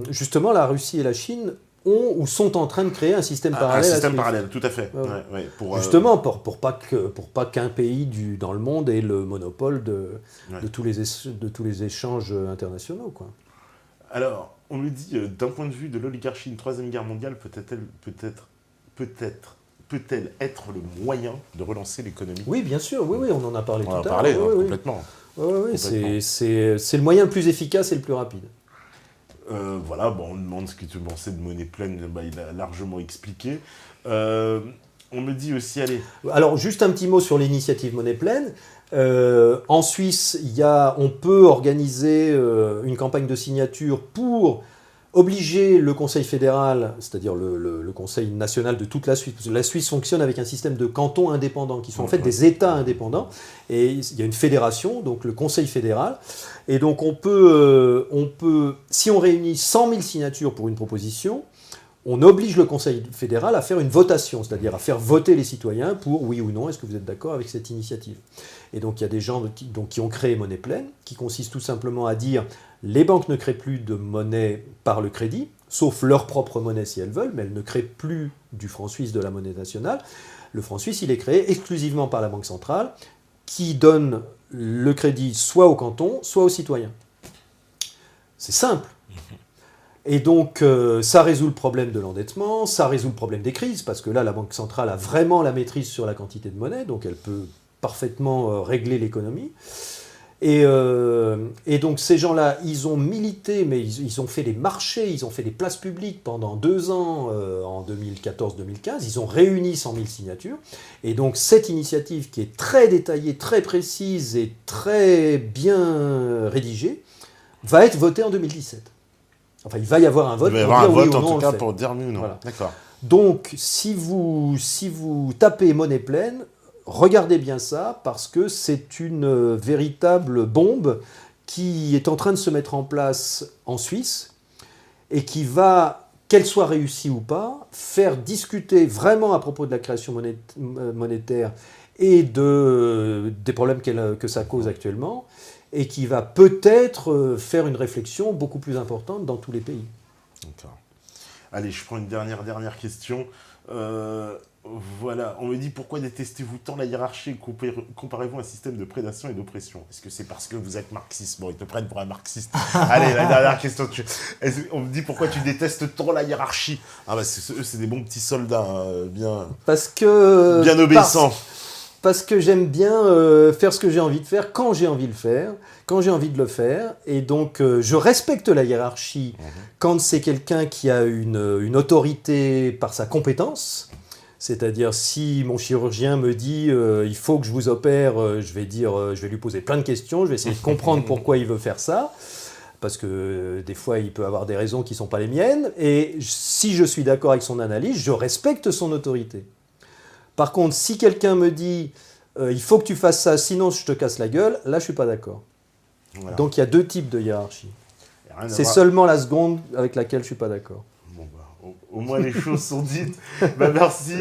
justement, la Russie et la Chine ont ou sont en train de créer un système parallèle. Un système parallèle, tout à fait. Justement, pour pas qu'un pays dans le monde ait le monopole de tous les échanges internationaux, quoi. Alors, on nous dit, d'un point de vue de l'oligarchie, une troisième guerre mondiale peut-elle être le moyen de relancer l'économie? Oui, bien sûr, oui, on en a parlé tout à l'heure. On en a parlé, complètement. Oui, c'est le moyen le plus efficace et le plus rapide. On me demande ce que tu pensais de monnaie pleine, il a largement expliqué. On me dit aussi, allez... Alors, juste un petit mot sur l'initiative monnaie pleine. En Suisse, on peut organiser une campagne de signature pour obliger le Conseil fédéral, c'est-à-dire le Conseil national de toute la Suisse, parce que la Suisse fonctionne avec un système de cantons indépendants, qui sont en fait des États indépendants, et il y a une fédération, donc le Conseil fédéral, et donc on peut si on réunit 100 000 signatures pour une proposition, on oblige le Conseil fédéral à faire une votation, c'est-à-dire à faire voter les citoyens pour oui ou non, est-ce que vous êtes d'accord avec cette initiative? Et donc il y a des gens qui ont créé Monnaie Pleine, qui consiste tout simplement à dire les banques ne créent plus de monnaie par le crédit, sauf leur propre monnaie si elles veulent, mais elles ne créent plus du franc suisse, de la monnaie nationale. Le franc suisse, il est créé exclusivement par la Banque centrale, qui donne le crédit soit au canton, soit aux citoyens. C'est simple. Et donc, ça résout le problème de l'endettement, ça résout le problème des crises, parce que là, la Banque centrale a vraiment la maîtrise sur la quantité de monnaie, donc elle peut parfaitement régler l'économie. Et donc, ces gens-là, ils ont milité, mais ils ont fait des marchés, ils ont fait des places publiques pendant 2 ans, en 2014-2015, ils ont réuni 100 000 signatures. Et donc, cette initiative qui est très détaillée, très précise et très bien rédigée, va être votée en 2017. Enfin, il va y avoir un vote. Il va y avoir un vote, oui en non, tout cas, pour dire oui ou non. Voilà. D'accord. Donc, si vous tapez monnaie pleine, regardez bien ça, parce que c'est une véritable bombe qui est en train de se mettre en place en Suisse et qui va, qu'elle soit réussie ou pas, faire discuter vraiment à propos de la création monétaire et des problèmes que ça cause actuellement, et qui va peut-être faire une réflexion beaucoup plus importante dans tous les pays. D'accord. Allez, je prends une dernière question. Voilà, on me dit pourquoi détestez-vous tant la hiérarchie et comparez-vous à un système de prédation et d'oppression? Est-ce que c'est parce que vous êtes marxiste? Bon, ils te prennent pour un marxiste. Allez, la dernière question. On me dit pourquoi tu détestes tant la hiérarchie? Ah bah, eux, c'est des bons petits soldats, hein, bien obéissants. Parce que j'aime bien faire ce que j'ai envie de faire, quand j'ai envie de le faire. Et donc, je respecte la hiérarchie quand c'est quelqu'un qui a une autorité par sa compétence. C'est-à-dire, si mon chirurgien me dit il faut que je vous opère, je vais lui poser plein de questions, je vais essayer de comprendre pourquoi il veut faire ça. Parce que des fois, il peut avoir des raisons qui ne sont pas les miennes. Et si je suis d'accord avec son analyse, je respecte son autorité. Par contre, si quelqu'un me dit il faut que tu fasses ça, sinon je te casse la gueule, là je suis pas d'accord. Voilà. Donc il y a 2 types de hiérarchie. C'est seulement la seconde avec laquelle je suis pas d'accord. Bon, bah, au moins les choses sont dites. Bah, merci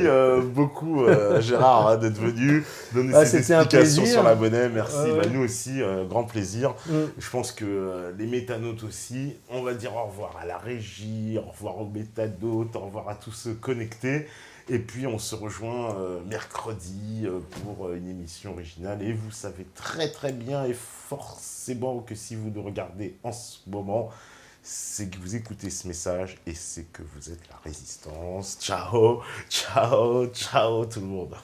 beaucoup Gérard hein, d'être venu, donner ces explications sur la monnaie. Merci. Bah, nous aussi, grand plaisir. Je pense que les métanautes aussi, on va dire au revoir à la régie, au revoir aux métanautes, au revoir à tous ceux connectés. Et puis on se rejoint mercredi pour une émission originale. Et vous savez très très bien et forcément que si vous nous regardez en ce moment, c'est que vous écoutez ce message et c'est que vous êtes la résistance. Ciao, ciao, ciao tout le monde.